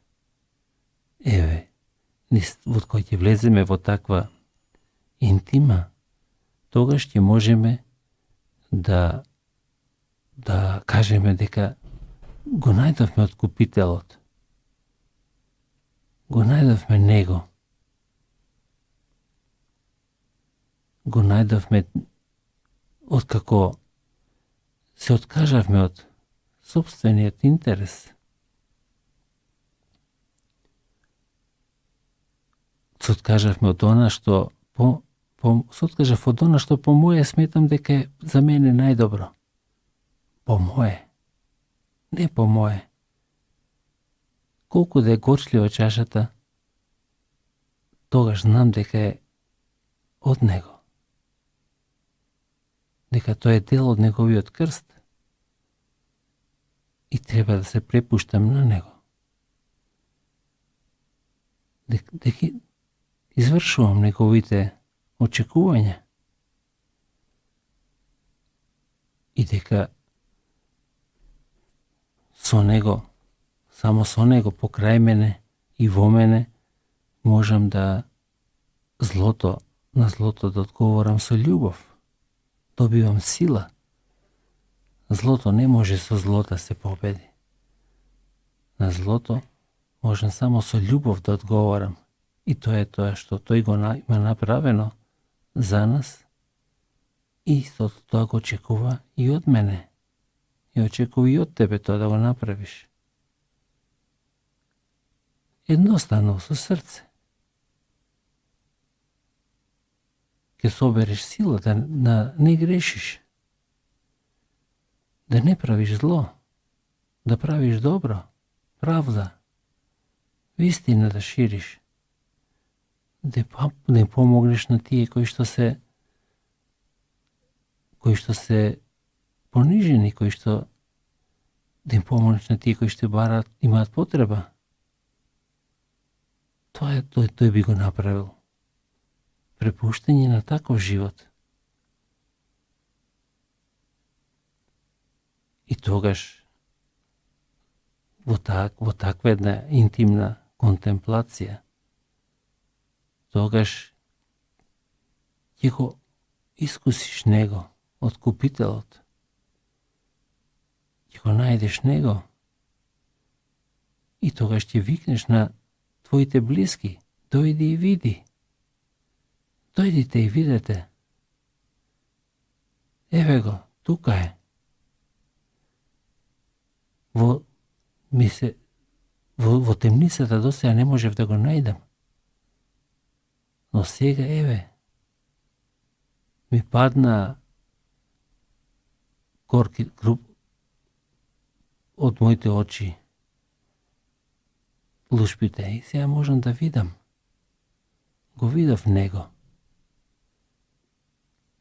[SPEAKER 2] еве, во кој ќе влеземе во таква интима, тогаш ќе можеме да кажеме дека го најдовме откупителот. Го најдовме него. Го најдовме откако се откажавме од собствениот интерес. Се откажавме од она што се откажав од она што по моје сметам дека е за мене најдобро. По моје. Не по моје. Колку да е горчлива чашата, тогаш знам дека е од него. Дека тој е дел од неговиот крст и треба да се препуштам на него. Дека извршувам неговите очекувања и дека со него, само со него, покрај мене и во мене, можам да на злото да одговорам со љубов. Добивам сила. Злото не може со злота се победи. На злото можам само со љубов да одговорам. И тоа е тоа што тој го има направено за нас и тоа го очекува и од мене. И очекува и од тебе тоа да го направиш. Едноставно, со срце. Ке собереш сила да не грешиш. Да не правиш зло. Да правиш добро. Правда. Вистина да шириш. Да помогнеш на тие кои што се понижени, кои што да им помогнеш на тие кои што имаат потреба. Тој би го направил. Препуштање на таков живот. И тогаш во таква една интимна контемплација, тогаш ќе го искусиш него, откупителот. Ќе го најдеш него. И тогаш ќе викнеш на твоите блиски, дојди и види. Дојдите и видете. Еве го, тука е. Во темницата досега не можев да го најдам. Но сега, еве, ми падна горки груп од моите очи. Лушпите и сега можам да видам. Го видов него.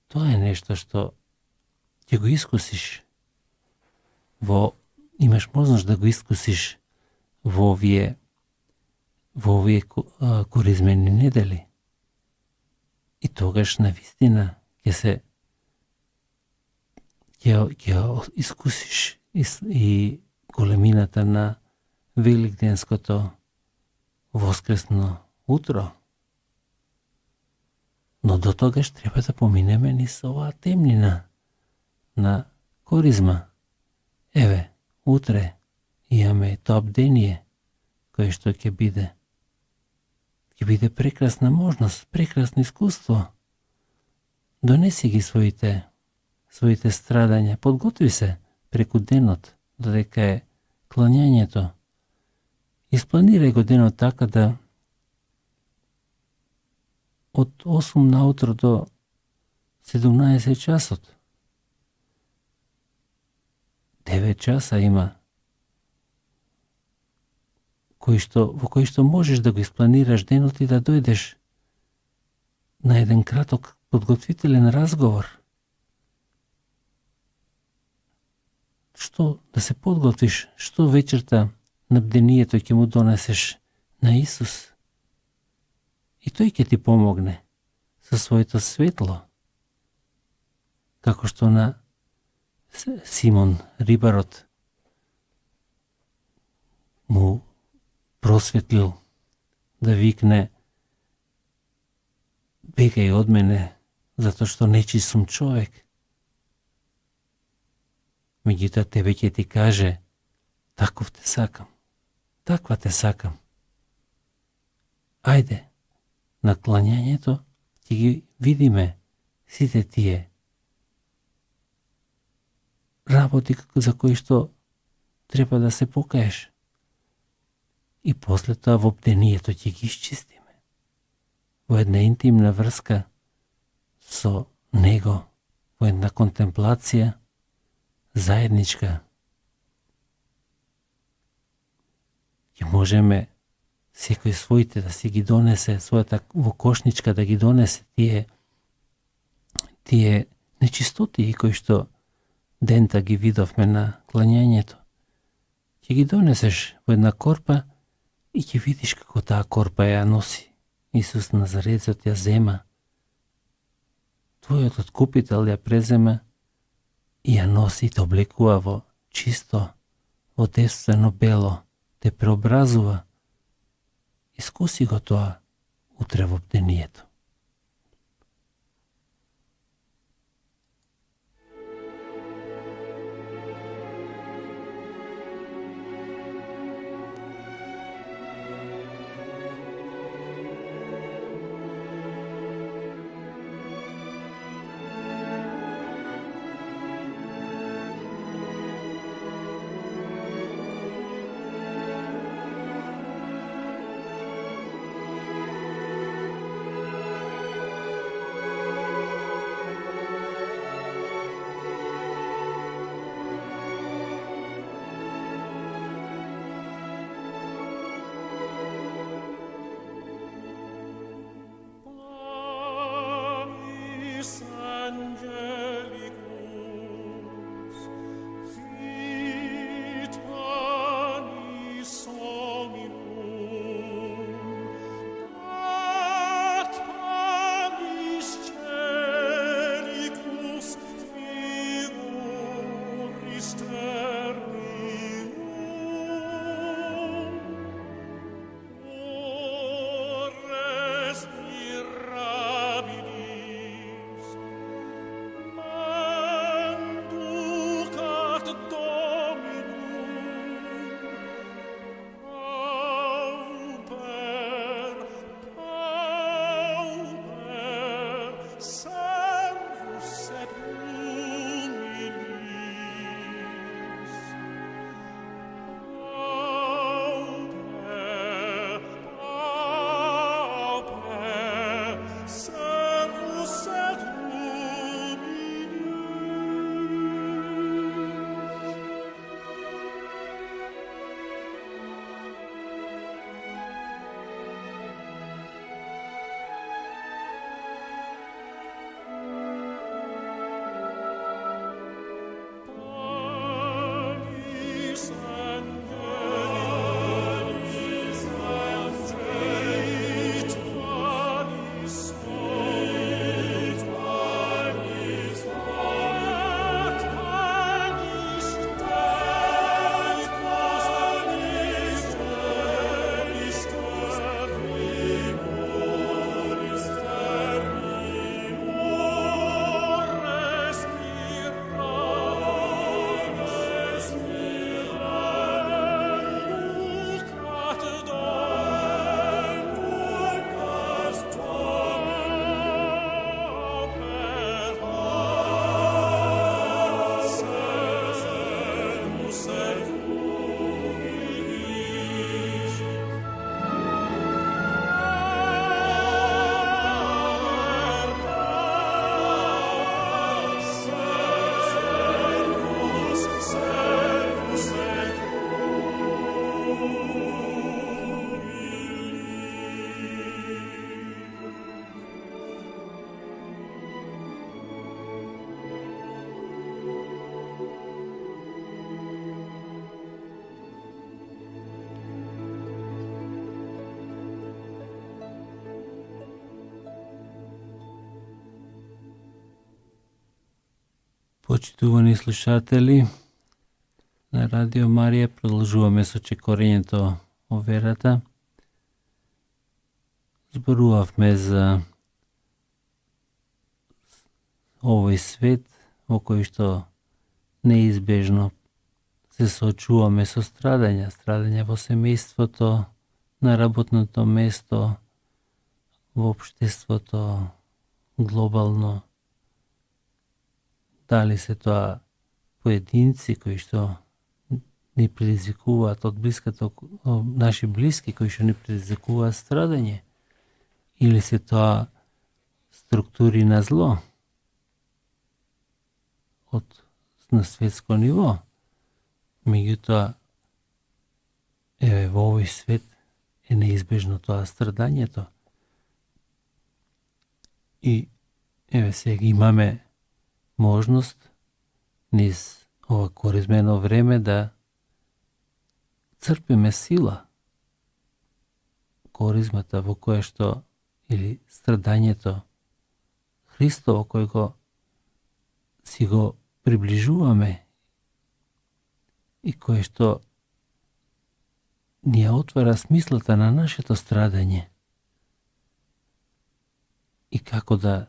[SPEAKER 2] Тоа е нешто што ќе го искусиш имаш можност да го искусиш во овие коризмени недели. И тогаш навистина ќе искусиш и големината на великденското воскресно утро. Но до тогаш треба да поминеме низ оваа темнина на коризма. Еве, утре имаме тоа бдение кое што ќе биде прекрасна можност, прекрасно искуство. Донеси ги своите страдања, подготви се преку денот, додека е клањањето. Испланирај го денот така да од 8 наутро до 17 часот 9 часа има во кои што можеш да го испланираш денот и да дојдеш на еден краток подготвителен разговор. Што да се подготвиш, што вечерта на бдението ќе му донесеш на Исус. И тој ќе ти помогне со своето светло, како што на Симон рибарот му просветлил да викне: бегај од мене, затоа што нечист сум човек. Меѓутоа тебе ќе ти каже: таков те сакам, таква те сакам. Ајде, на клањањето ќе ги видиме сите тие работи за кои што треба да се покаеш. И после тоа во бдението ќе ги исчистиме. Во една интимна врска со Него, во една контемплација заедничка. Ќе можеме секој своите да си ги донесе, својата во кошничка да ги донесе тие нечистоти кои што дента ги видовме на клањањето. Ќе ги донесеш во една корпа и ќе видиш како таа корпа ја носи. Исус Назарецот ја зема. Твојот откупител ја презема и ја носи и те облекува во чисто, во девствено бело, те преобразува. Искуси го тоа утре во бдението. Почитувани слушатели на Радио Марија, продолжуваме со чекорењето о верата. Зборувавме за овој свет во кој што неизбежно се соочуваме со страдања во семејството, на работното место, во општеството, глобално. Дали се тоа поединци кои што ни предизвикуваат од блиското, наши блиски кои што ни предизвикуваат страдање, или се тоа структури на зло на светско ниво. Меѓутоа, во овој свет е неизбежно тоа страдањето. И сега имаме можност низ ова коризмено време да црпиме сила. Коризмата во која што, или страдањето Христово кој го си го приближуваме и кое што ни ја отвара смислата на нашето страдање и како да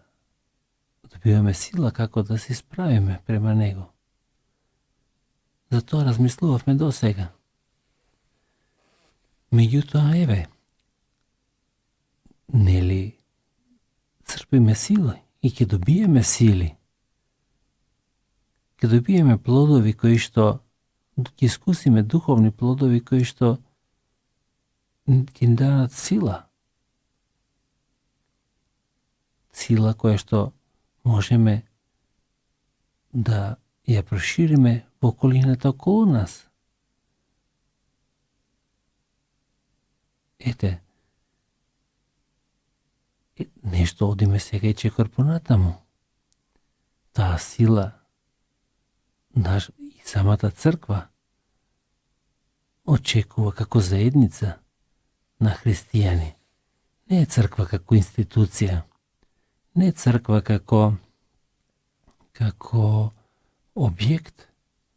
[SPEAKER 2] добиваме сила, како да се справиме према него. Затоа размислувавме до сега. Меѓутоа, еве, нели црпиме сила и ќе добиеме сили. Ќе добиеме плодови кои што ќе искусиме духовни плодови кои што ќе ни дадат сила. Сила која што можеме да ја прошириме во околината околу нас. Ете, нешто одиме сега и чекор понатаму. Таа сила, и самата црква очекува како заедница на христијани. Не е црква како институција, не е црква како објект,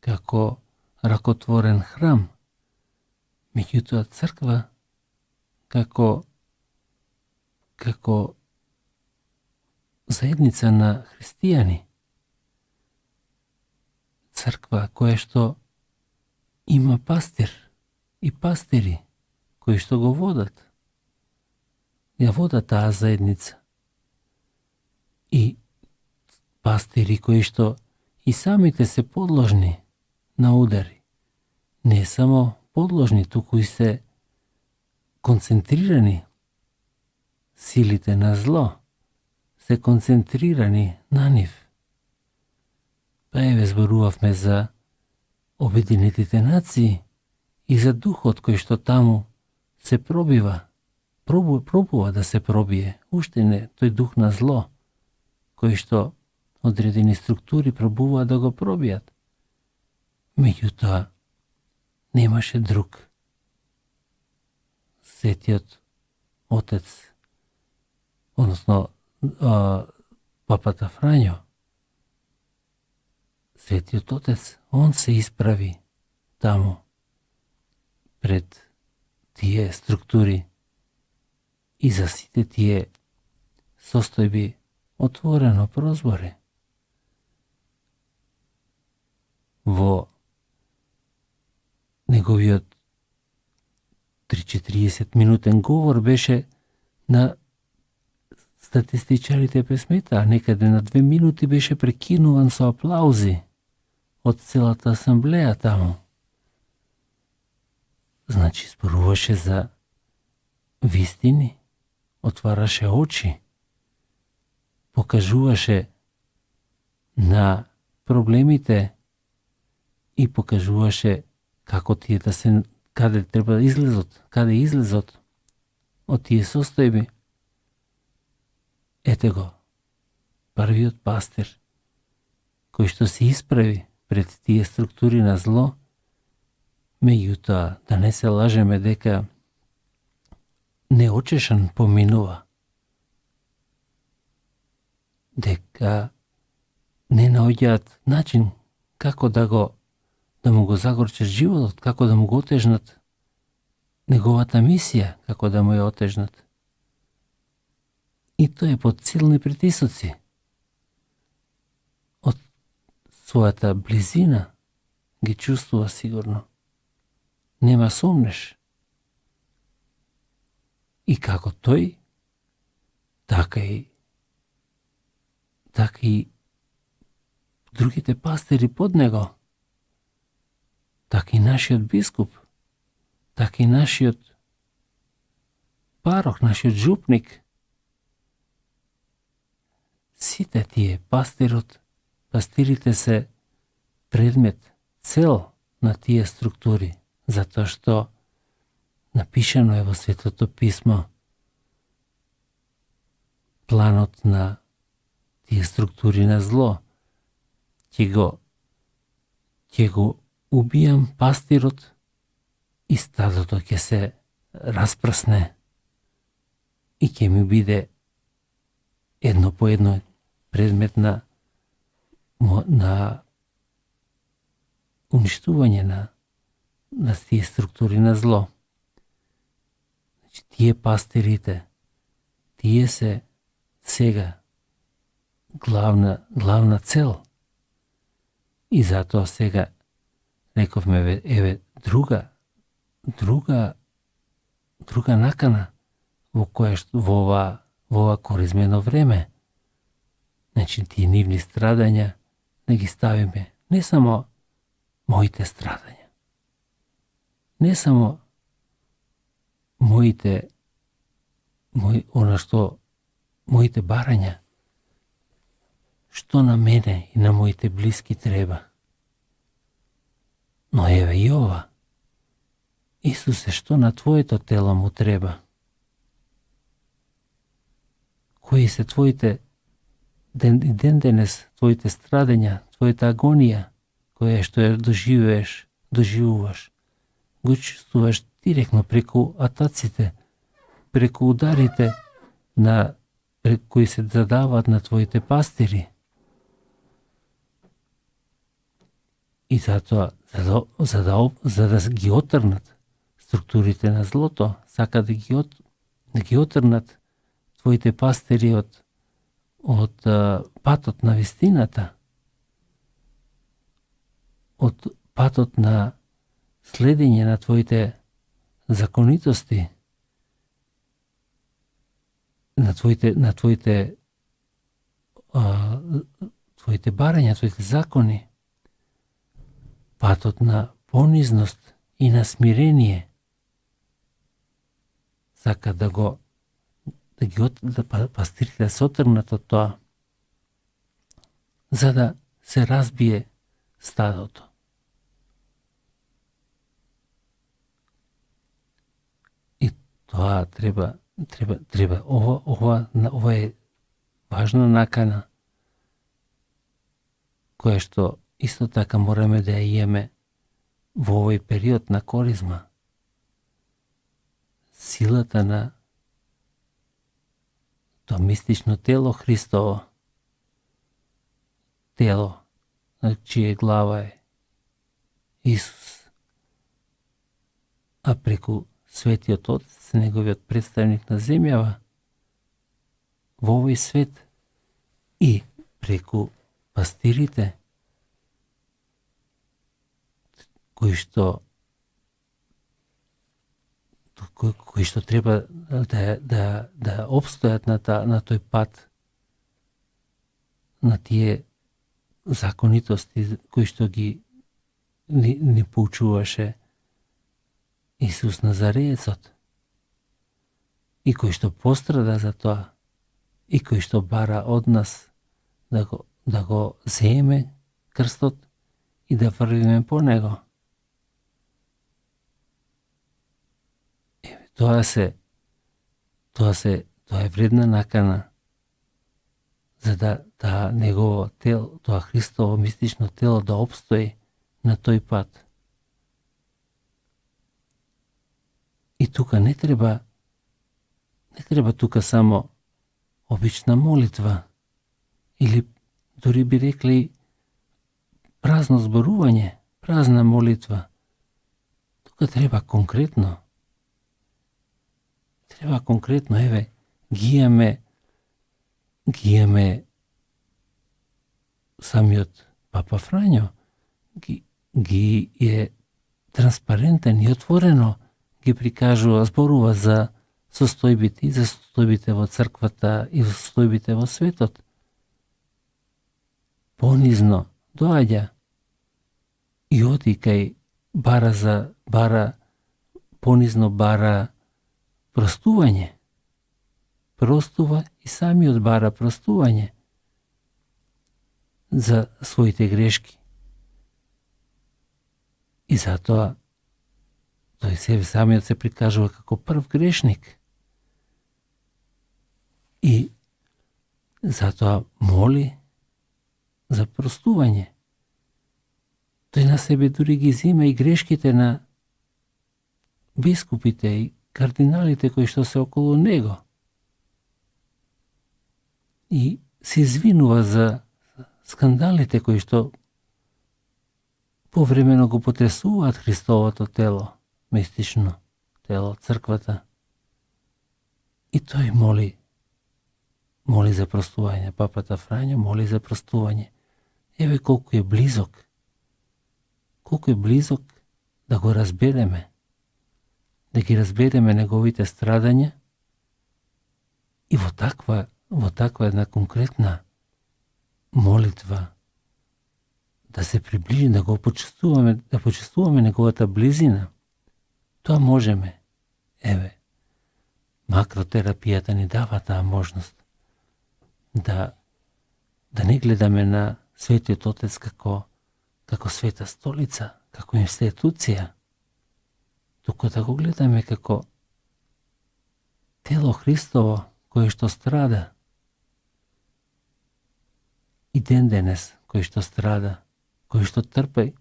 [SPEAKER 2] како ракотворен храм, меѓутоа црква како заедница на христијани. Црква која што има пастир и пастири кои што го водат. Ја водат таа заедница. И пастири кои што и самите се подложни на удари. Не само подложни, туку и се концентрирани. Силите на зло се концентрирани на нив. Па еве зборувавме за Обединетите нации и за духот кој што таму се пробива, пробува да се пробие, уште не тој дух на зло, кој што одредени структури пробуваат да го пробијат. Меѓутоа, немаше друг. Светиот Отец, односно Папата Фрањо, Светиот Отец, он се исправи таму пред тие структури и за сите тие состојби отворено прозборе. Во неговиот 3-40 минутен говор беше на статистичарите песмета, некаде на 2 минути беше прекинуван со аплаузи од целата асамблеја таму. Значи, зборуваше за вистини, отвараше очи, покажуваше на проблемите и покажуваше како тие да се, каде треба да излезот, каде излезот од тие состојби. Ете го, првиот пастир, кој што се исправи пред тие структури на зло, меѓутоа да не се лажеме дека неочешан поминува, дека не наоѓаат начин како да му го загорчат животот, како да му го отежнат неговата мисија, како да му ја отежнат. И тој е под силни притисоци. Од својата близина ги чувствува сигурно. Нема сомнеш. И како тој, така и другите пастири под него, така и нашиот бискуп, така и нашиот парох, нашиот жупник. Сите тие пастирите се предмет, цел на тие структури, затоа што напишано е во Светото писмо планот на тие структури на зло. Ќе го убијам пастирот и стадото ќе се распрсне и ќе ми биде едно по едно предмет на уништување на тие структури на зло. Значи, тие пастирите, тие се сега главна цел. И затоа сега рековме, еве друга накана во ова коризмено време. Значи, тие нивни страдања да ги ставиме, не само моите страдања, не само моите барања, што на мене и на моите блиски треба. Но еве и ова. Исусе, што на твоето тело му треба? Кои се твоите ден денес, твоите страдања, твојата агонија, која што ја доживуваш, го чувствуваш директно преку атаците, преку ударите кои се задаваат на твоите пастири. И затоа, за да ги отрнат структурите на злото, сака да ги отрнат твоите пастири од патот на вистината, од патот на следење на твоите законитости, на твоите барања, твоите закони, патот на понизност и на смирение. Сака да пастирите да се отргнат од тоа, за да се разбие стадото. И тоа треба ова е важна накана која што исто така мораме да ја имаме во овој период на коризма. Силата на тоа мистично тело Христово, тело на чија глава е Исус, а преку Светиот Отец, неговиот представник на земјава, во овој свет и преку пастирите, кои што треба да обстојат на тој пат, на тие законитости кои што ги ни поучуваше Исус Назареецот, и кој што пострада за тоа, и кој што бара од нас да го земе крстот и да врвиме по него. Тоа е вредна накана за да негово тело, тоа Христово мистично тело да обстои на тој пат. И тука не треба тука само обична молитва или дури би рекли празно зборување, празна молитва. Тука треба конкретно. Еве, ги имаме самиот Папа Фрањо, ги е транспарентен и отворено ги прикажува, зборува за состојбите во црквата и состојбите во светот. Понизно доаѓа и оди кај понизно бара простување. Простува и самиот бара простување за своите грешки. И затоа тој себе самиот се прикажува како прв грешник. И затоа моли за простување. Тој на себе дури ги зима и грешките на бискупите и кардиналите кои што се околу него. И се извинува за скандалите кои што повремено го потресуваат Христовото тело, мистично тело, црквата. И тој моли за простување. Папата Фрањо моли за простување. Еве колку е близок да го разбереме, да ги разбереме неговите страдања и во таква една конкретна молитва да се приближи, да го почувствуваме неговата близина. Тоа можеме. Еве, макротерапијата ни дава таа можност да не гледаме на Светиот Отец како света столица, како институција, туку да го гледаме како тело Христово кое што страда. И ден денес кој што страда, кој што трпи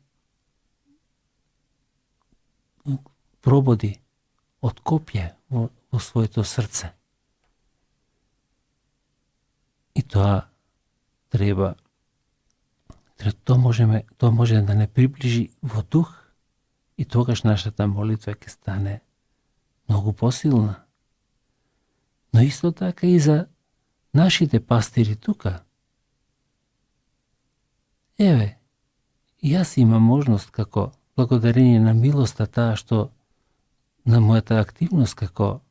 [SPEAKER 2] прободи од копје во своето срце. И тоа може да не приближи во дух и тогаш нашата молитва ќе стане многу посилна. Но исто така и за нашите пастири тука. Еве, јас имам можност како благодарение на милоста таа што на мојата активност како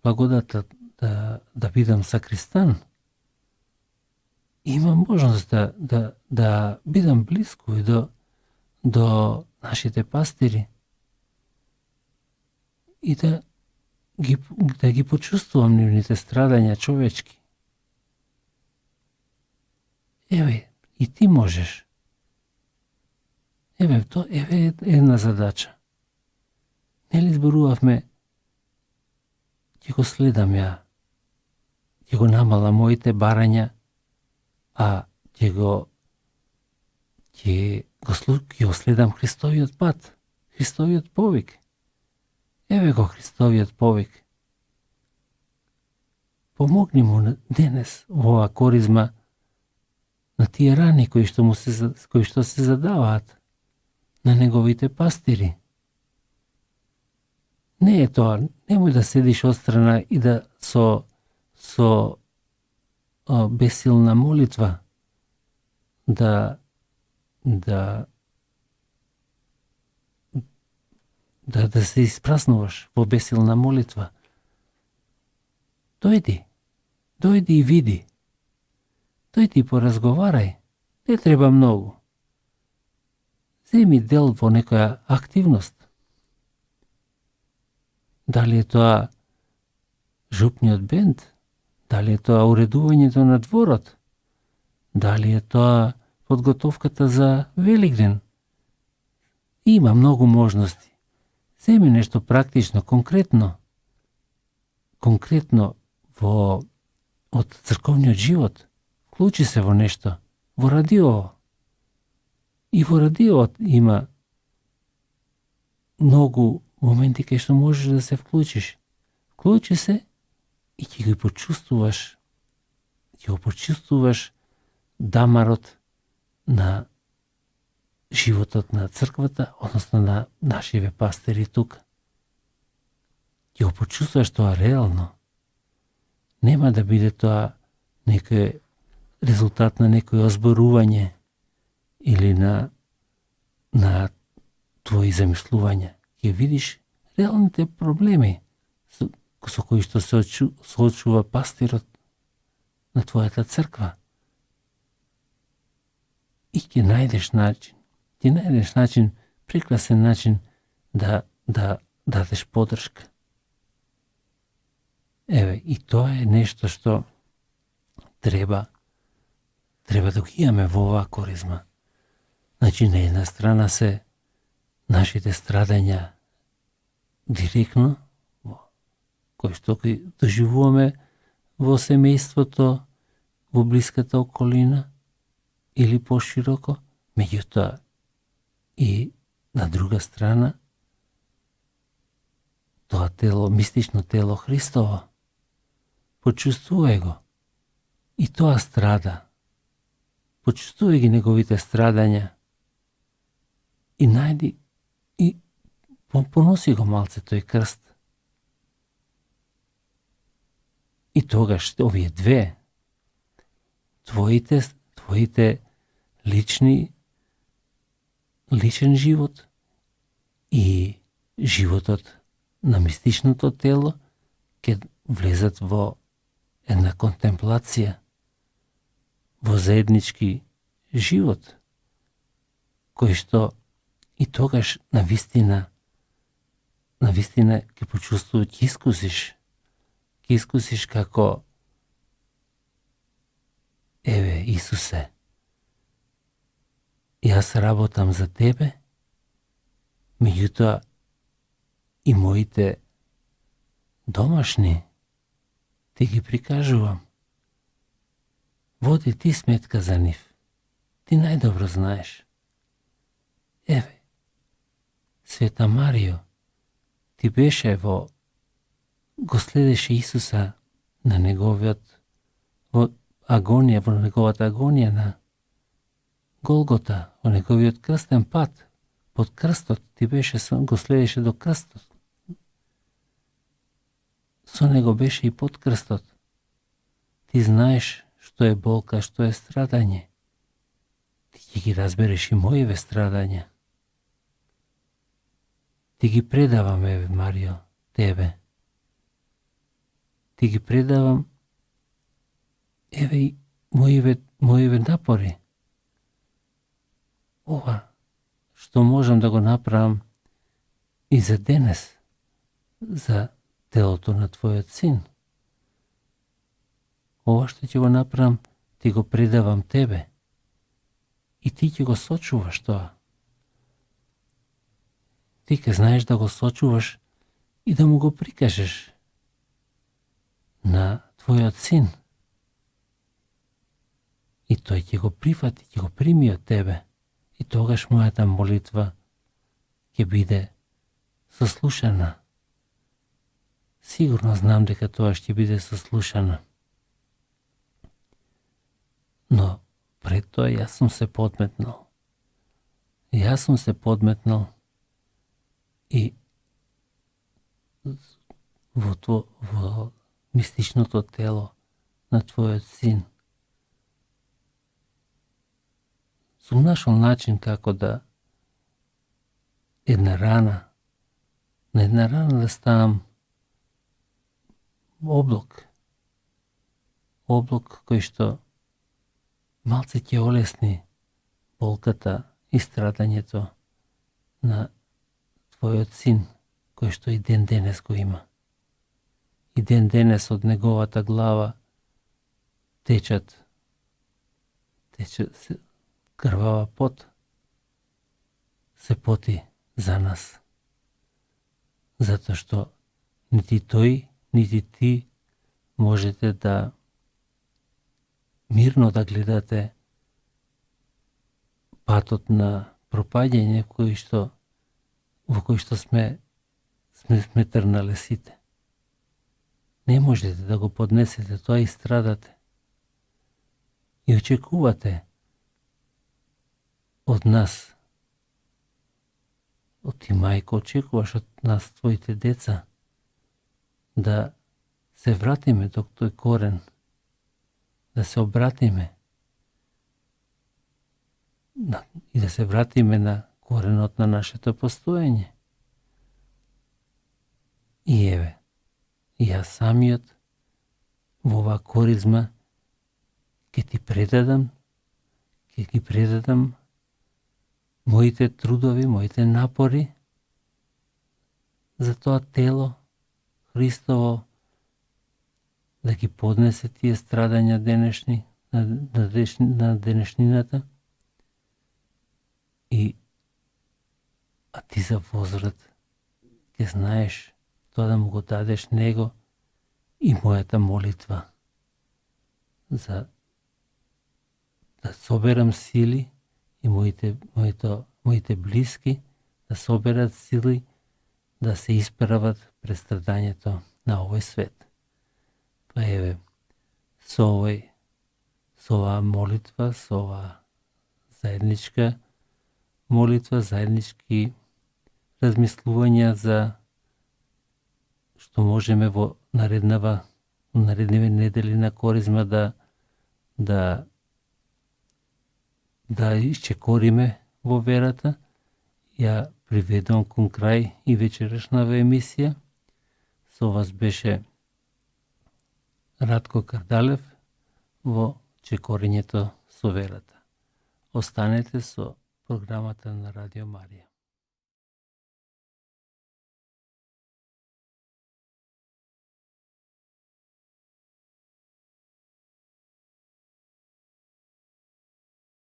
[SPEAKER 2] благодата да бидам сакристан. Имам можност да бидам близко и до нашите пастири и да ги почувствувам нивните страдања човечки. Еве, и ти можеш. Еве една задача. Нели зборувавме, ќе го следам ја, ќе го намала моите барања, а ќе го следам Христовиот пат, Христовиот повик. Еве го Христовиот повик. Помогни му денес во оваа коризма на тие рани кои што се задаваат на неговите пастири. Не е тоа, немој да седиш отстрана и да со бесилна молитва да се испраснуваш во бесилна молитва. Дојди и види. Дојди и поразговарај. Не треба многу. Земи дел во некоја активност. Дали е тоа жупниот бенд, дали е тоа уредувањето на дворот, дали е тоа подготовката за Великден. Има многу можности. Земи нешто практично, конкретно од црковниот живот. Вклучи се во нешто, во радио. И во радиот има многу моменти кај што можеш да се вклучиш. Вклучи се и ќе го почувствуваш дамарот на животот на црквата, односно на нашиве пастири тука. Ќе го почувствуваш тоа реално. Нема да биде тоа некој резултат на некој озборување или на твои замислувања. Ќе видиш реалните проблеми со кои што се соочува пастирот на твојата црква. И ќе најдеш начин, прекрасен начин да дадеш подршка. Еве, и тоа е нешто што треба да го имаме во оваа коризма. Значи, на една страна се нашите страдања директно, кои што доживуваме во семејството, во блиската околина или пошироко, меѓутоа и на друга страна тоа тело, мистично тело Христово, почувствувај го. И тоа страда. Почувствувај ги неговите страдања. И најди и поноси го малце тој крст. И тогаш овие две, твоите личен живот и животот на мистичното тело ќе влезат во една контемплација, во заеднички живот, кој што и тогаш навистина ќе почувствуваш, ќе искусиш како еве Исусе, јас работам за тебе, меѓутоа и моите домашни ти ги прикажувам. Води ти сметка за нив. Ти најдобро знаеш. Еве, Света Марио, ти беше го следеше Исуса на неговиот во неговата агонија на Голгота, во неговиот крстен пат, под крстот, ти беше го следеше до крстот. Со него беше и под крстот. Ти знаеш што е болка, што е страдање. Ти ќе ги разбереш и моиве страдања. Ти ги предавам, еве, Марио, тебе. Ти ги предавам, еве, и моиве напори. Ова, што можам да го направам и за денес, за телото на твојот син. Ова што ќе го направам, ти го предавам тебе. И ти ќе го сочуваш тоа. Ти ќе знаеш да го сочуваш и да му го прикажеш на твојот син. И тој ќе го прифати, ќе го прими од тебе. И тогаш мојата молитва ќе биде сослушана. Сигурно знам дека тоа ќе биде сослушана. Но пред тоа јас сум се подметнал. И во мистичното тело на твојот син сум нашол начин како да на една рана да ставам облок кој што малце ќе олесни болката и страдањето на твојот син, кој што и ден денес го има. И ден денес од неговата глава тече крвава пот, се поти за нас. Затоа што нити тој, нити ти можете да мирно да гледате патот на пропаѓање во кој што сме трнале сите. Не можете да го поднесете тоа и страдате. И очекувате од нас, од ти мајко, очекуваш од нас, твоите деца, да се вратиме до тој корен, да се обратиме и да се вратиме на коренот на нашето постоење. И еве, јас самиот во оваа коризма ќе ти предадам, ќе ги предадам моите трудови, моите напори за тоа тело Христово, да ги поднесе тие страдања денешни, на денешнината, а ти за возврат ќе знаеш тоа да му го дадеш него и мојата молитва за да соберам сили и моите блиски да соберат сили да се исправат пред страдањето на овој свет. Па еве, со оваа молитва, со оваа заедничка молитва, заеднички размислувања за што можеме во наредниве недели на коризма да исчекориме во верата. Ја приведувам кон крај и вечерашнава емисија. Со вас беше Радко Кардалев во чекорењето со верата. Останете со програмата на Радио Марија.